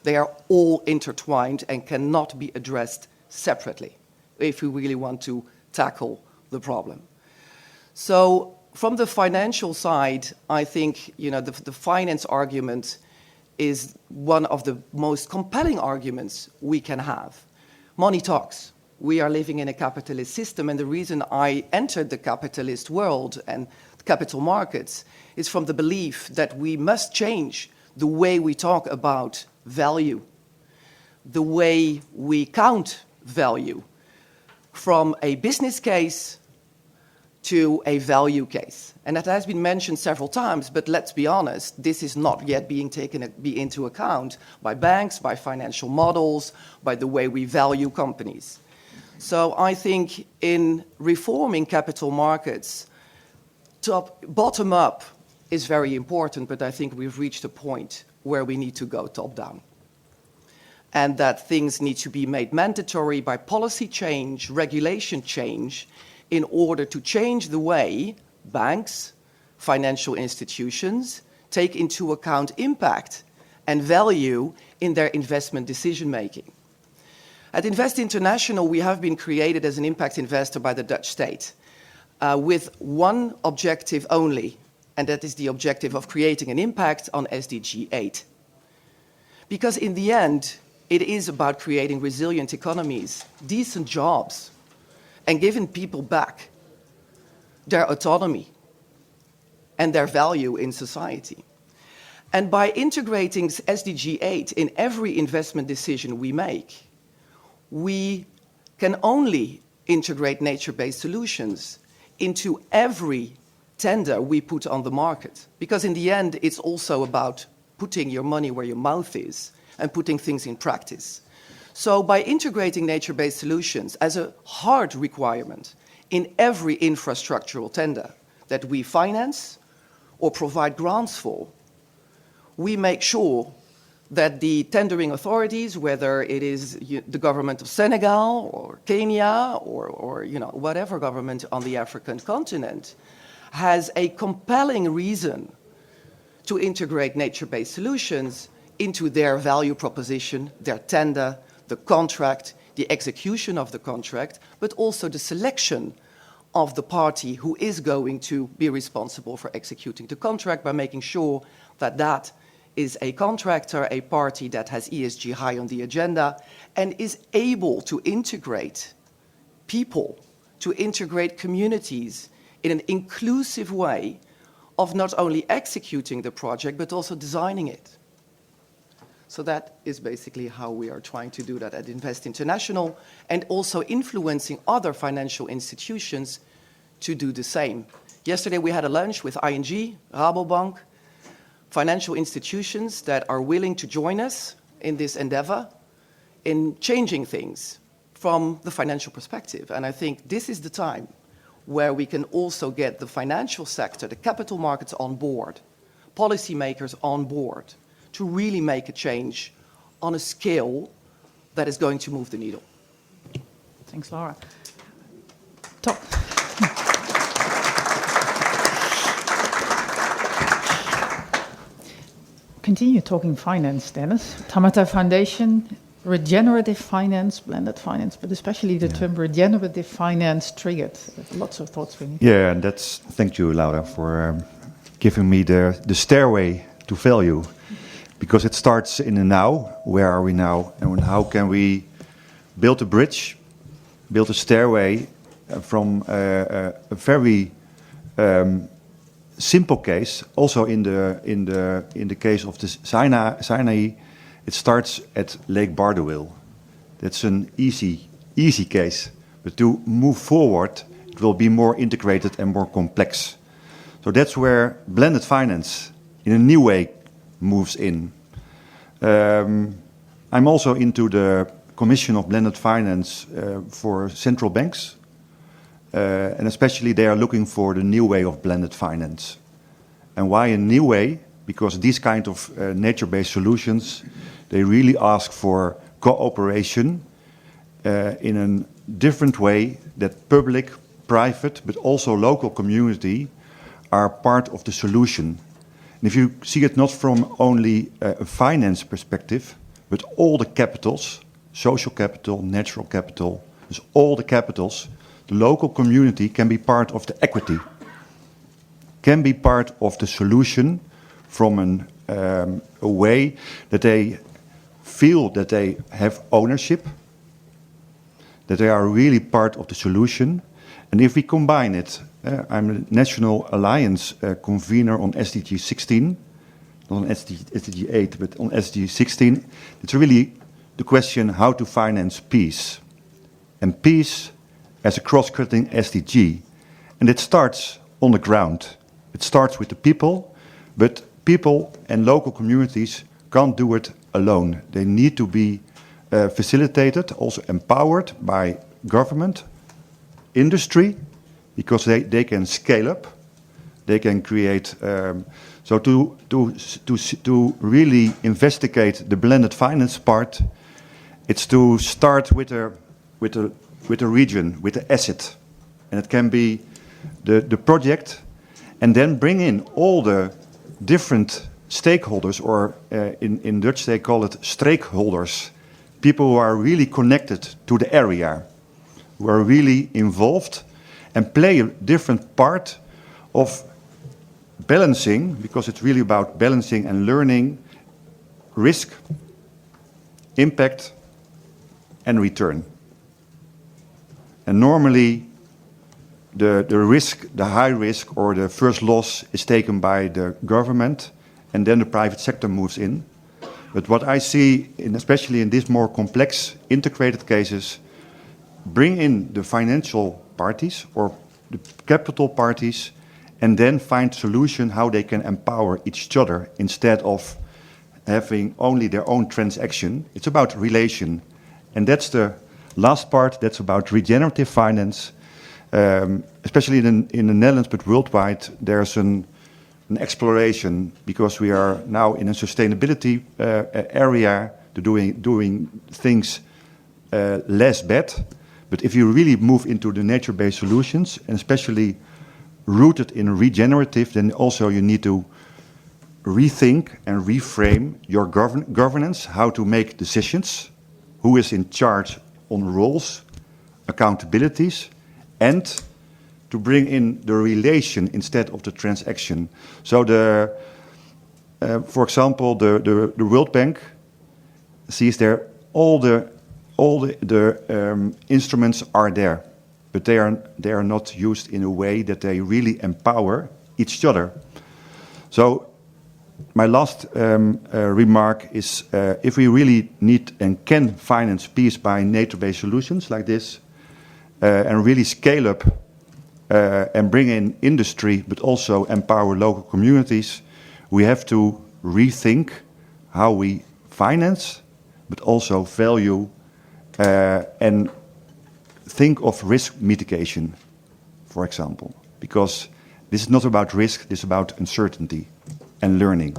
They are all intertwined and cannot be addressed separately if we really want to tackle the problem. So from the financial side, I think the finance argument is one of the most compelling arguments we can have. Money talks. We are living in a capitalist system, and the reason I entered the capitalist world and capital markets is from the belief that we must change the way we talk about value, the way we count value, from a business case to a value case. And that has been mentioned several times, but let's be honest, this is not yet being taken into account by banks, by financial models, by the way we value companies. So I think in reforming capital markets, bottom up is very important, but I think we've reached a point where we need to go top down. And that things need to be made mandatory by policy change, regulation change, in order to change the way banks, financial institutions take into account impact and value in their investment decision making. At Invest International, we have been created as an impact investor by the Dutch state with one objective only, and that is the objective of creating an impact on SDG 8. Because in the end, it is about creating resilient economies, decent jobs, and giving people back their autonomy and their value in society. And by integrating SDG 8 in every investment decision we make, we can only integrate nature-based solutions into every tender we put on the market. Because in the end, it's also about putting your money where your mouth is and putting things in practice. So by integrating nature-based solutions as a hard requirement in every infrastructural tender that we finance or provide grants for, we make sure that the tendering authorities, whether it is the government of Senegal or Kenya or whatever government on the African continent, has a compelling reason to integrate nature-based solutions into their value proposition, their tender, the contract, the execution of the contract, but also the selection of the party who is going to be responsible for executing the contract by making sure that that is a contractor, a party that has ESG high on the agenda and is able to integrate people, to integrate communities in an inclusive way of not only executing the project, but also designing it. So that is basically how we are trying to do that at Invest International, and also influencing other financial institutions to do the same. Yesterday we had a lunch with ING, Rabobank, financial institutions that are willing to join us in this endeavor in changing things from the financial perspective. And I think this is the time where we can also get the financial sector, the capital markets on board, policymakers on board, to really make a change on a scale that is going to move the needle. Thanks, Laura. Top. Continue talking finance, Dennis. Tamata Foundation, regenerative finance, blended finance, but especially the term regenerative finance triggered lots of thoughts for me. Yeah, and thank you, Laura, for giving me the stairway to value. Because it starts in the now. Where are we now? And how can we build a bridge, build a stairway from a very simple case. Also in the case of the Sinai, it starts at Lake Bardowil. That's an easy case. But to move forward, it will be more integrated and more complex. So that's where blended finance, in a new way, moves in. I'm also into the Commission of Blended Finance for central banks, and especially they are looking for the new way of blended finance. And why a new way? Because these kind of nature-based solutions, they really ask for cooperation in a different way that public, private, but also local community are part of the solution. And if you see it not from only a finance perspective, but all the capitals, social capital, natural capital, dus all the capitals, the local community can be part of the equity, can be part of the solution from a way that they feel that they have ownership, that they are really part of the solution. And if we combine it, I'm a National Alliance convener on SDG 16, not on SDG 8, but on SDG 16. It's really the question how to finance peace. And peace as a cross-cutting SDG. And it starts on the ground. It starts with the people, but people and local communities can't do it alone. They need to be facilitated, also empowered by government, industry, because they can scale up, they can create. So to really investigate the blended finance part, it's to start with a region, with an asset, and it can be the project, and then bring in all the different stakeholders, or in Dutch they call it stakeholders, people who are really connected to the area, who are really involved and play a different part of balancing, because it's really about balancing and learning risk, impact, and return. And normally the risk, the high risk or the first loss is taken by the government, and then the private sector moves in. But what I see, especially in these more complex integrated cases, bring in the financial parties or the capital parties, and then find solution how they can empower each other instead of having only their own transaction. It's about relation. And that's the last part, that's about regenerative finance. Especially in the Netherlands, but worldwide, there's a an exploration, because we are now in a sustainability area to doing things less bad. But if you really move into the nature-based solutions, and especially rooted in regenerative, then also you need to rethink and reframe your governance, how to make decisions, who is in charge on roles, accountabilities, and to bring in the relation instead of the transaction. So for example, the World Bank sees there all the instruments are there, but they are not used in a way that they really empower each other. So my last remark is if we really need and can finance peace by nature-based solutions like this and really scale up and bring in industry but also empower local communities, we have to rethink how we finance but also value and think of risk mitigation, for example, because this is not about risk, this is about uncertainty and learning.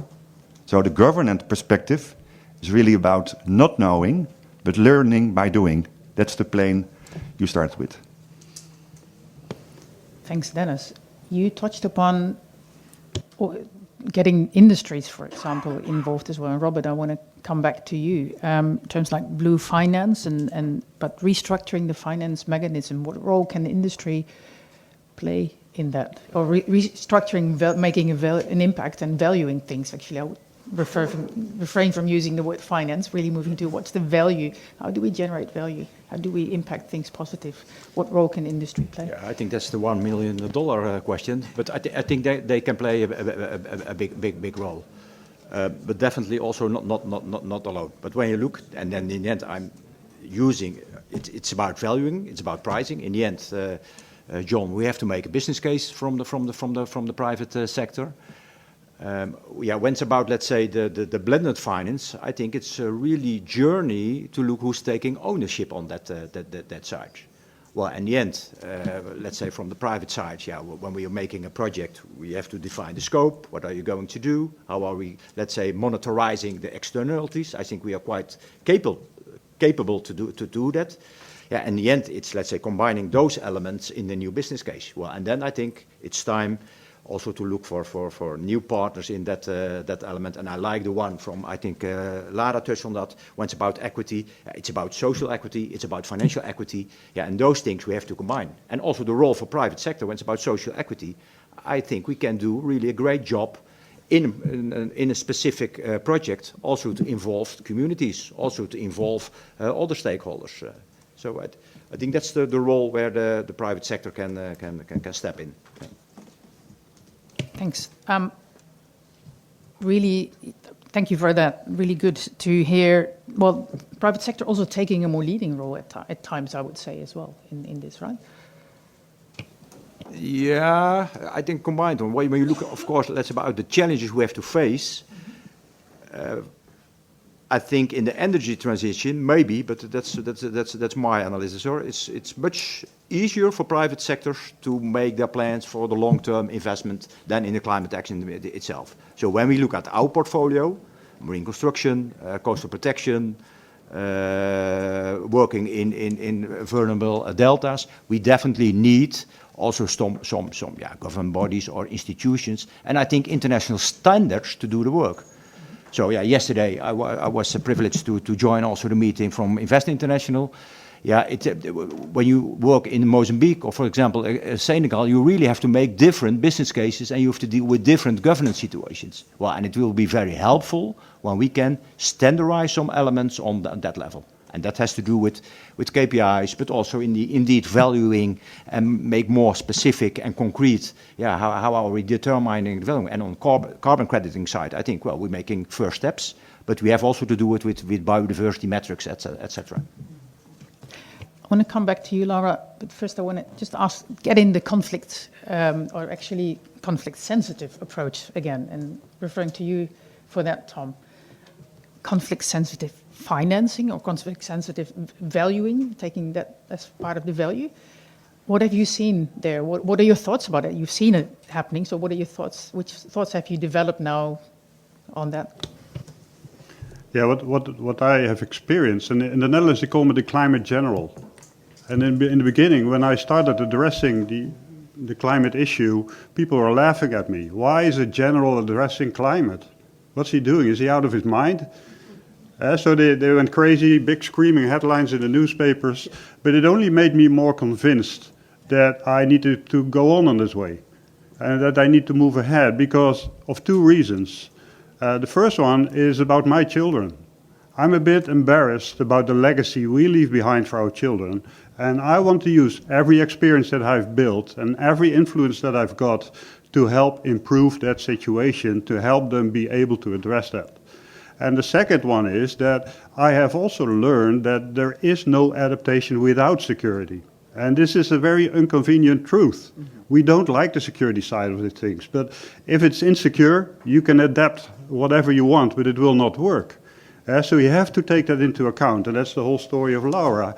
So the governance perspective is really about not knowing, but learning by doing. That's the plane you start with. Thanks, Dennis. You touched upon getting industries, for example, involved as well. And Robert, I want to come back to you. Terms like blue finance, but restructuring the finance mechanism, what role can industry play in that? Or restructuring, making an impact and valuing things, actually. I would refrain from using the word finance, really moving to what's the value? How do we generate value? How do we impact things positive? What role can industry play? Yeah, I think that's the $1 million question, but I think they can play a big role. But definitely also not alone. But when you look, and then in the end, I'm using it's about valuing, it's about pricing. In the end, John, we have to make a business case from the private sector. When it's about, let's say, the blended finance, I think it's a really journey to look who's taking ownership on that side. Well, in the end, let's say from the private side, when we are making a project, we have to define the scope. What are you going to do? How are we, let's say, monitorizing the externalities? I think we are quite capable to do that. Yeah, in the end, it's, let's say, combining those elements in the new business case. Well, and then I think it's time also to look for new partners in that element. And I like the one from, I think Lara touched on that, when it's about equity, it's about social equity, it's about financial equity, and those things we have to combine. And also the role for private sector, when it's about social equity, I think we can do really a great job in a specific project, also to involve communities, also to involve other stakeholders. So I think that's the role where the private sector can step in. Thanks. Really, thank you for that. Really good to hear. Well, private sector also taking a more leading role at times, I would say, as well, in this, right? Yeah, I think combined. When you look, of course, that's about the challenges we have to face. I think in the energy transition, maybe, but that's my analysis. Or it's much easier for private sectors to make their plans for the long-term investment than in the climate action itself. So when we look at our portfolio, marine construction, coastal protection, working in vulnerable deltas, we definitely need also some government bodies or institutions, and I think international standards to do the work. So yesterday I was privileged to join also the meeting from Invest International. When you work in Mozambique or, for example, Senegal, you really have to make different business cases and you have to deal with different governance situations. Well, and it will be very helpful when we can standardize some elements on that level. And that has to do with KPIs, but also indeed valuing and make more specific and concrete. How are we determining development? And on carbon crediting side, I think, well, we're making first steps, but we have also to do it with biodiversity metrics, etc. I want to come back to you, Lara, but first I want to just get in the conflict, or actually conflict-sensitive approach again, and referring to you for that, Tom. Conflict-sensitive financing or conflict-sensitive valuing, taking that as part of the value. What have you seen there? What are your thoughts about it? You've seen it happening, so what are your thoughts? Which thoughts have you developed now on that? Yeah, what I have experienced, and in the Netherlands they call me the climate general. And in the beginning, when I started addressing the climate issue, people were laughing at me. Why is a general addressing climate? What's he doing? Is he out of his mind? So they went crazy, big screaming headlines in the newspapers, but it only made me more convinced that I needed to go on this way and that I need to move ahead because of two reasons. The first one is about my children. I'm a bit embarrassed about the legacy we leave behind for our children, and I want to use every experience that I've built and every influence that I've got to help improve that situation, to help them be able to address that. And the second one is that I have also learned that there is no adaptation without security. And this is a very inconvenient truth. We don't like the security side of the things, but if it's insecure, you can adapt whatever you want, but it will not work. So you have to take that into account, and that's the whole story of Laura.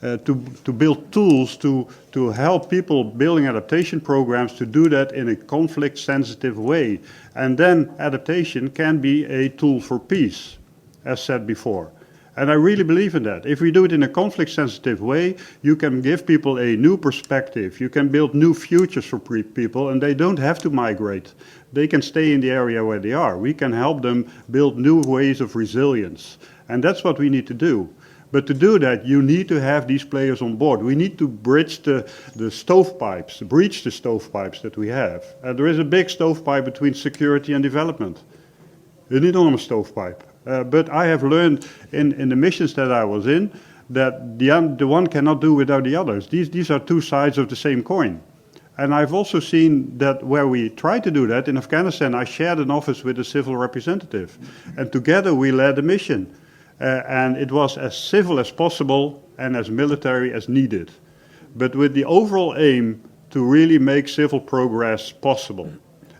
To build tools to help people building adaptation programs to do that in a conflict-sensitive way. And then adaptation can be a tool for peace, as said before. And I really believe in that. If we do it in a conflict-sensitive way, you can give people a new perspective. You can build new futures for people, and they don't have to migrate. They can stay in the area where they are. We can help them build new ways of resilience. And that's what we need to do. But to do that, you need to have these players on board. We need to bridge the stovepipes, breach the stovepipes that we have. There is a big stovepipe between security and development, an enormous stovepipe. But I have learned in the missions that I was in that the one cannot do without the others. These are two sides of the same coin. And I've also seen that where we try to do that, in Afghanistan, I shared an office with a civil representative. And together we led a mission. And it was as civil as possible and as military as needed. But with the overall aim to really make civil progress possible.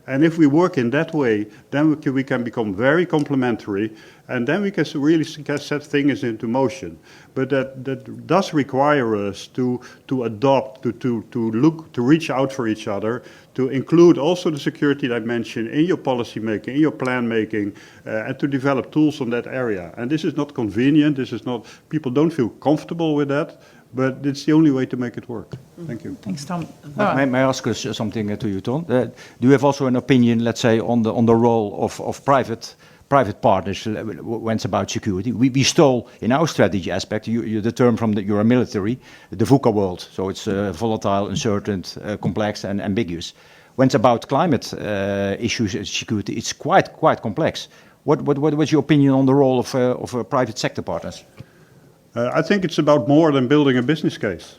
And if we work in that way, then we can become very complementary, and then we can really set things into motion. But that does require us to adopt, to look, to reach out for each other, to include also the security dimension in your policy making, in your plan making, and to develop tools on that area. And this is not convenient. This is not, people don't feel comfortable with that. But it's the only way to make it work. Thank you. Thanks, Tom. May I ask something to you, Tom? Do you have also an opinion, let's say, on the role of private partners when it's about security? We stole, in our strategy aspect, the term from your military, the VUCA world. So it's volatile, uncertain, complex, and ambiguous. When it's about climate issues and security, it's quite complex. What's your opinion on the role of private sector partners? I think it's about more than building a business case.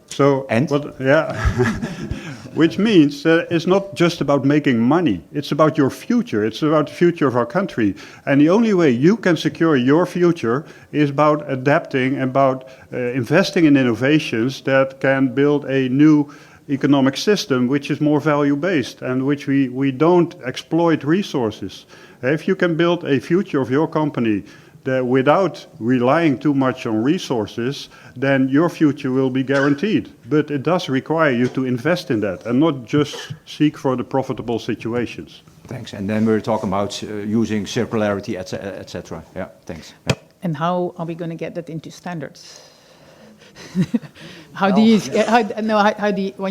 So, which means it's not just about making money. It's about your future. It's about the future of our country. And the only way you can secure your future is about adapting, about investing in innovations that can build a new economic system which is more value-based and which we don't exploit resources. If you can build a future of your company that without relying too much on resources, then your future will be guaranteed. But it does require you to invest in that and not just seek for the profitable situations. Thanks. And then we're talking about using circularity, etc. Yeah, thanks. Yeah. And how are we going to get that into standards? When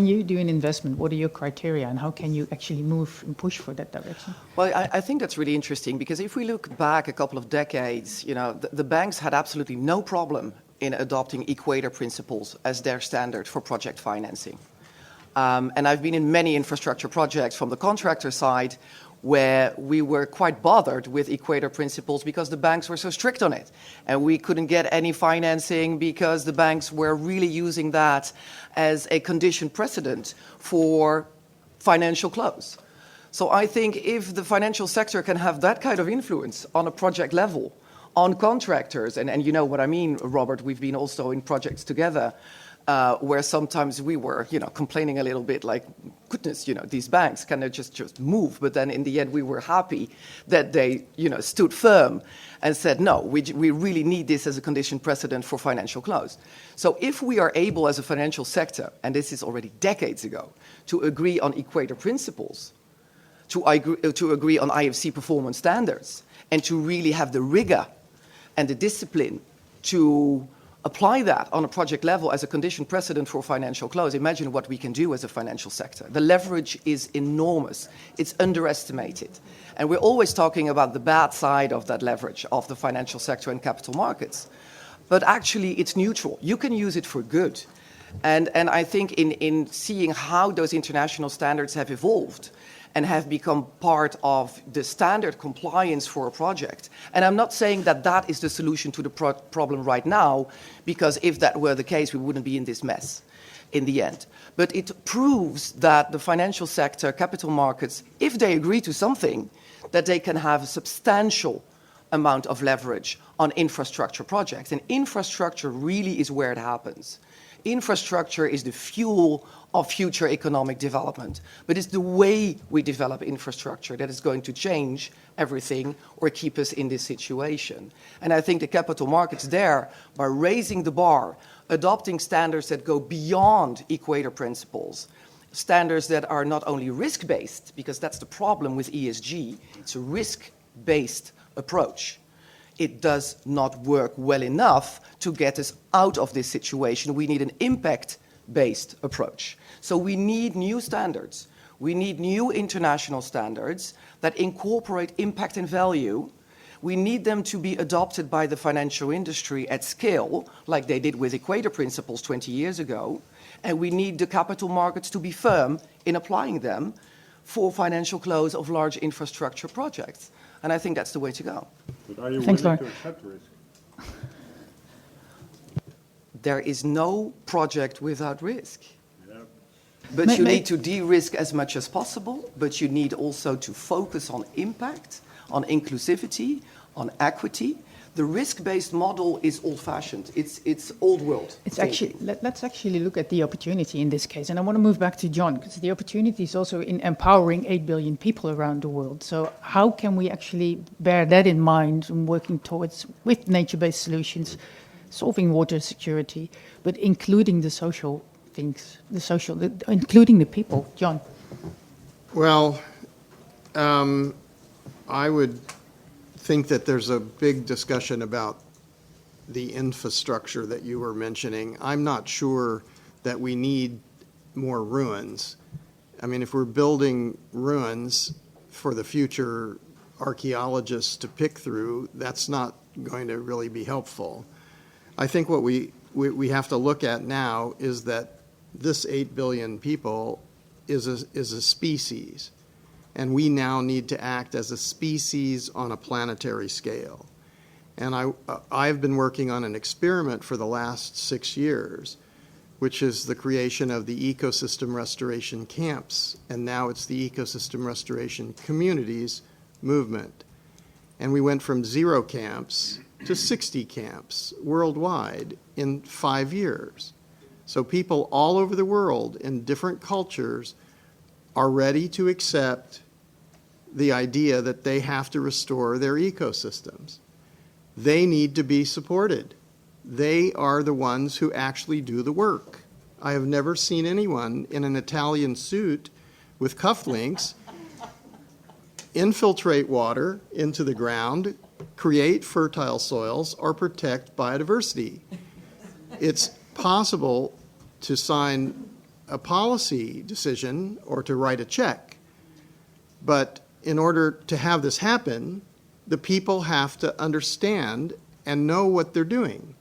you do an investment, what are your criteria and how can you actually move and push for that direction? Well, I think that's really interesting because if we look back a couple of decades, the banks had absolutely no problem in adopting Equator principles as their standard for project financing. And I've been in many infrastructure projects from the contractor side where we were quite bothered with Equator principles because the banks were so strict on it. And we couldn't get any financing because the banks were really using that as a condition precedent for financial close. So I think if the financial sector can have that kind of influence on a project level, on contractors, and you know what I mean, Robert, we've been also in projects together, where sometimes we were, complaining a little bit like, goodness, these banks kind of just move. But then in the end, we were happy that they, stood firm and said, no, we really need this as a condition precedent for financial close. So if we are able as a financial sector, and this is already decades ago, to agree on equator principles, to agree on IFC performance standards, and to really have the rigor and the discipline to apply that on a project level as a condition precedent for financial close, imagine what we can do as a financial sector. The leverage is enormous. It's underestimated. And we're always talking about the bad side of that leverage of the financial sector and capital markets. But actually, it's neutral. You can use it for good. And I think in seeing how those international standards have evolved and have become part of the standard compliance for a project. And I'm not saying that that is the solution to the problem right now, because if that were the case, we wouldn't be in this mess in the end. But it proves that the financial sector, capital markets, if they agree to something, that they can have a substantial amount of leverage on infrastructure projects. And infrastructure really is where it happens. Infrastructure is the fuel of future economic development, but it's the way we develop infrastructure that is going to change everything or keep us in this situation. And I think the capital markets there, by raising the bar, adopting standards that go beyond equator principles, standards that are not only risk-based, because that's the problem with ESG, it's a risk-based approach. It does not work well enough to get us out of this situation. We need an impact-based approach. So we need new standards. We need new international standards that incorporate impact and value. We need them to be adopted by the financial industry at scale, like they did with Equator Principles 20 years ago. And we need the capital markets to be firm in applying them for financial close of large infrastructure projects. And I think that's the way to go. But are you Thanks, willing Laura. to accept risk? There is no project without risk. Yeah. But May- you may- need to de-risk as much as possible, but you need also to focus on impact, on inclusivity, on equity. The risk-based model is old-fashioned. It's old world. It's thinking. actually, let's actually look at the opportunity in this case. And I want to move back to John, because the opportunity is also in empowering 8 billion people around the world. So how can we actually bear that in mind and working towards, with nature-based solutions, solving water security, but including the social things, including the people? John. Well, I would think that there's a big discussion about the infrastructure that you were mentioning. I'm not sure that we need more ruins. I mean, if we're building ruins for the future archaeologists to pick through, that's not going to really be helpful. I think what we have to look at now is that this 8 billion people is a species. And we now need to act as a species on a planetary scale. And I've been working on an experiment for the last 6 years, which is the creation of the ecosystem restoration camps. And now it's the ecosystem restoration communities movement. And we went from 0 camps to 60 camps worldwide in 5 years. So people all over the world in different cultures are ready to accept the idea that they have to restore their ecosystems. They need to be supported. They are the ones who actually do the work. I have never seen anyone in an Italian suit with cufflinks infiltrate water into the ground, create fertile soils, or protect biodiversity. It's possible to sign a policy decision or to write a check. But in order to have this happen, the people have to understand and know what they're doing.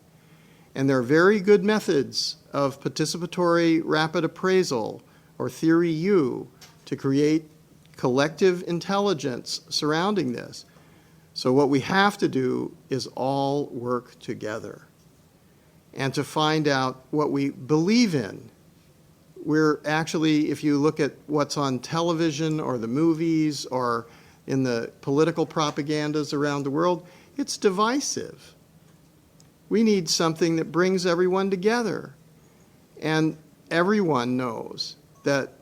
And there are very good methods of participatory rapid appraisal or Theory U to create collective intelligence surrounding this. So what we have to do is all work together and to find out what we believe in. We're actually, if you look at what's on television or the movies or in the political propagandas around the world, it's divisive. We need something that brings everyone together. And everyone knows that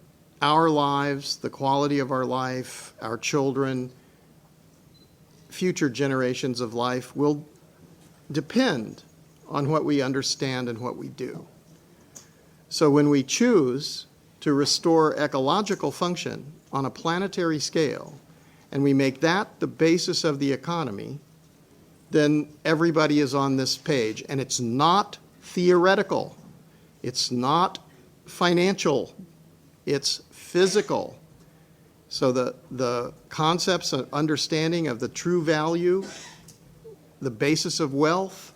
our lives, the quality of our life, our children, future generations of life will depend on what we understand and what we do. So when we choose to restore ecological function on a planetary scale, and we make that the basis of the economy, then everybody is on this page. And it's not theoretical. It's not financial. It's physical. So the concepts and understanding of the true value, the basis of wealth,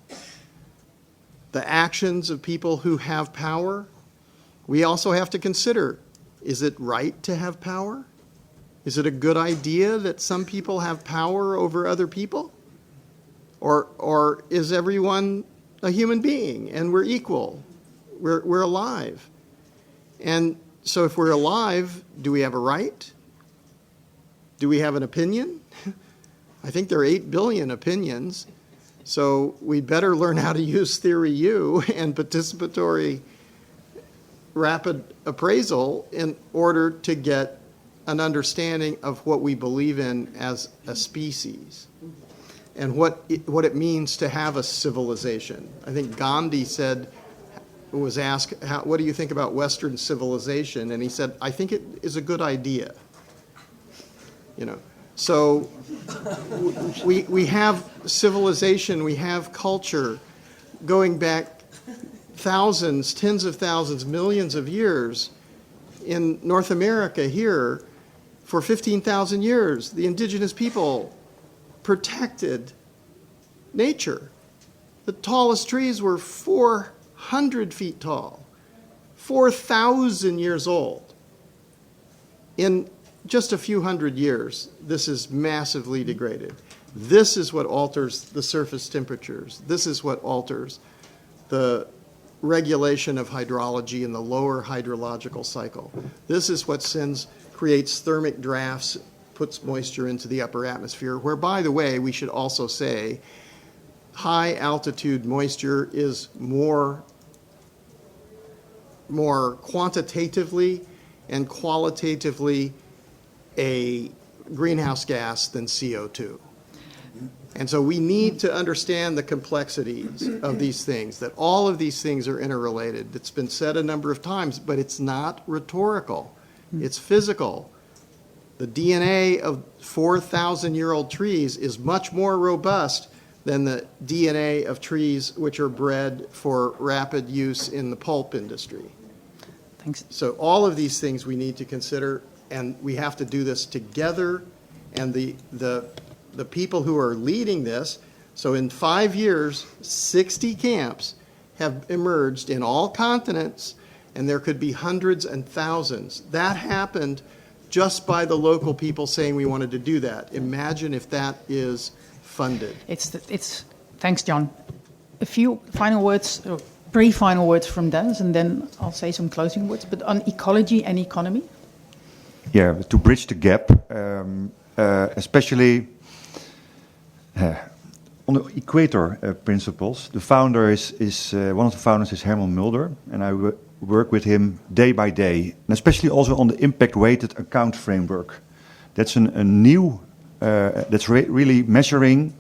the actions of people who have power, we also have to consider, is it right to have power? Is it a good idea that some people have power over other people? Or is everyone a human being and we're equal? We're alive. And so if we're alive, do we have a right? Do we have an opinion? I think there are 8 billion opinions. So we'd better learn how to use theory U and participatory rapid appraisal in order to get an understanding of what we believe in as a species and what it means to have a civilization. I think Gandhi was asked, what do you think about Western civilization? And he said, I think it is a good idea. So we have civilization, we have culture going back thousands, tens of thousands, millions of years. In North America here, for 15,000 years, the indigenous people protected nature. The tallest trees were 400 feet tall, 4,000 years old. In just a few hundred years, this is massively degraded. This is what alters the surface temperatures. This is what alters the regulation of hydrology in the lower hydrological cycle. This is what creates thermic drafts, puts moisture into the upper atmosphere, where, by the way, we should also say high altitude moisture is more quantitatively and qualitatively a greenhouse gas than CO2. And so we need to understand the complexities of these things, that all of these things are interrelated. It's been said a number of times, but it's not rhetorical. It's physical. The DNA of 4,000-year-old trees is much more robust than the DNA of trees which are bred for rapid use in the pulp industry. Thanks. So all of these things we need to consider, and we have to do this together. And the people who are leading this, so in 5 years, 60 camps have emerged in all continents, and there could be hundreds and thousands. That happened just by the local people saying we wanted to do that. Imagine if that is funded. Thanks, John. A few final words, or brief final words from Dennis, and then I'll say some closing words. But on ecology and economy? Yeah, to bridge the gap, especially on the equator principles, the founder is one of the founders is Herman Mulder, and I work with him day by day, and especially also on the impact-weighted account framework. That's a new, that's really measuring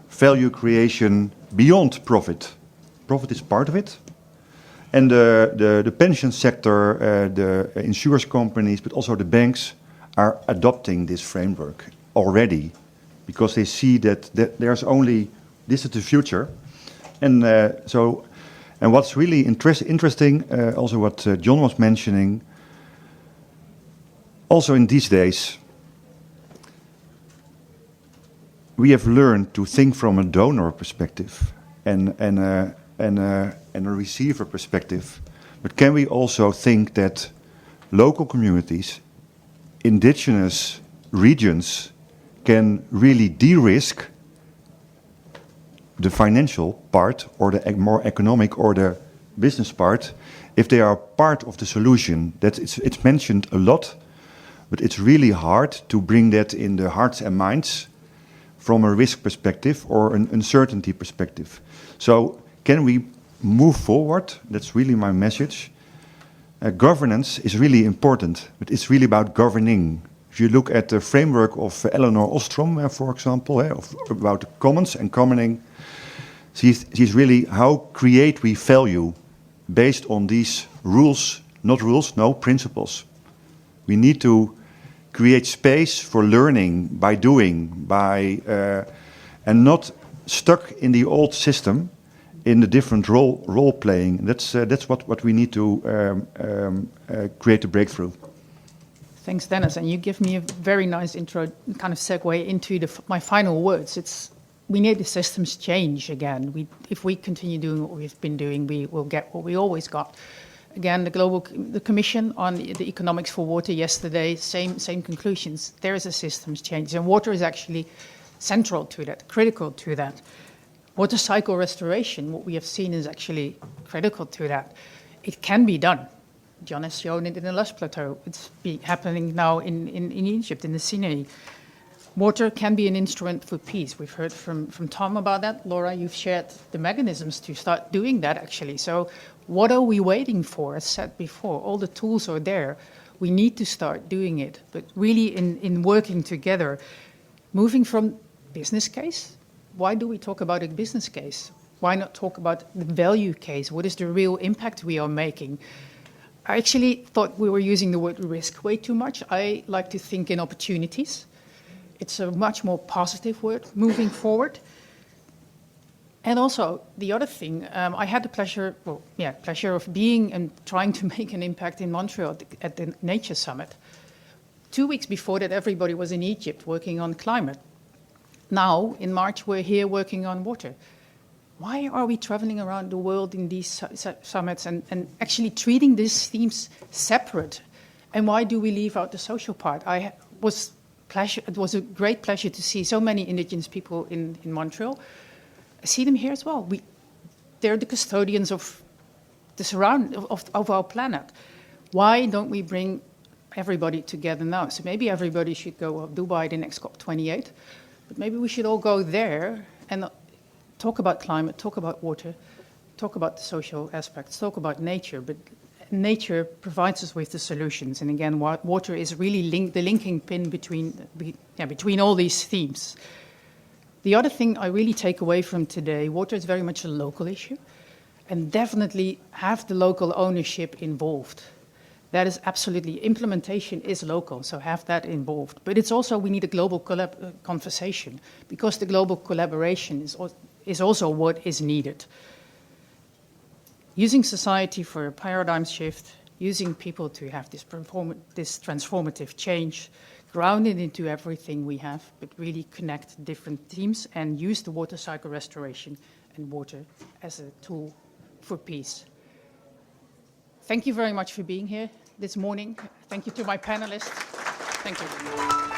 value creation beyond profit. Profit is part of it, and the pension sector, the insurance companies, but also the banks are adopting this framework already, because they see that there's only this is the future, and and what's really interesting, also what John was mentioning, also in these days, we have learned to think from a donor perspective and a receiver perspective, but can we also think that local communities, indigenous regions, can really de-risk the financial part or the more economic or the business part if they are part of the solution? That it's mentioned a lot, but it's really hard to bring that in the hearts and minds from a risk perspective or an uncertainty perspective. So can we move forward? That's really my message. governance is really important, but it's really about governing. If you look at the framework of Elinor Ostrom, for example, about the commons and commoning, she's really how create we value based on these rules, not rules, no, principles. We need to create space for learning by doing, and not stuck in the old system, in the different role playing. That's what we need to create a breakthrough. Thanks, Dennis. And you give me a very nice intro, kind of segue into my final words. We need the systems change again. If we continue doing what we've been doing, we will get what we always got. Again, the Commission on the economics for water yesterday, same conclusions. There is a systems change, and water is actually central to that, critical to that. Water cycle restoration, what we have seen, is actually critical to that. It can be done. John has shown it in the Lush Plateau. It's happening now in Egypt, in the Sinai. Water can be an instrument for peace. We've heard from Tom about that. Laura, you've shared the mechanisms to start doing that, actually. So what are we waiting for? As said before, all the tools are there. We need to start doing it, but really in working together. Moving from business case, why do we talk about a business case? Why not talk about the value case? What is the real impact we are making? I actually thought we were using the word risk way too much. I like to think in opportunities. It's a much more positive word, moving forward. And also, the other thing, I had the pleasure of being and trying to make an impact in Montreal at the Nature Summit. 2 weeks before that, everybody was in Egypt working on climate. Now, in March, we're here working on water. Why are we traveling around the world in these summits and actually treating these themes separate? And why do we leave out the social part? It was a great pleasure to see so many Indigenous people in Montreal. I see them here as well. They're the custodians of our planet. Why don't we bring everybody together now? So maybe everybody should go to Dubai, the next COP28, but maybe we should all go there and talk about climate, talk about water, talk about the social aspects, talk about nature, but nature provides us with the solutions. And again, water is really the linking pin between all these themes. The other thing I really take away from today, water is very much a local issue, and definitely have the local ownership involved. That is absolutely, implementation is local, so have that involved. But it's also, we need a global conversation, because the global collaboration is also what is needed. Using society for a paradigm shift, using people to have this transformative change, grounded into everything we have, but really connect different themes and use the water cycle restoration and water as a tool for peace. Thank you very much for being here this morning. Thank you to my panelists. Thank you.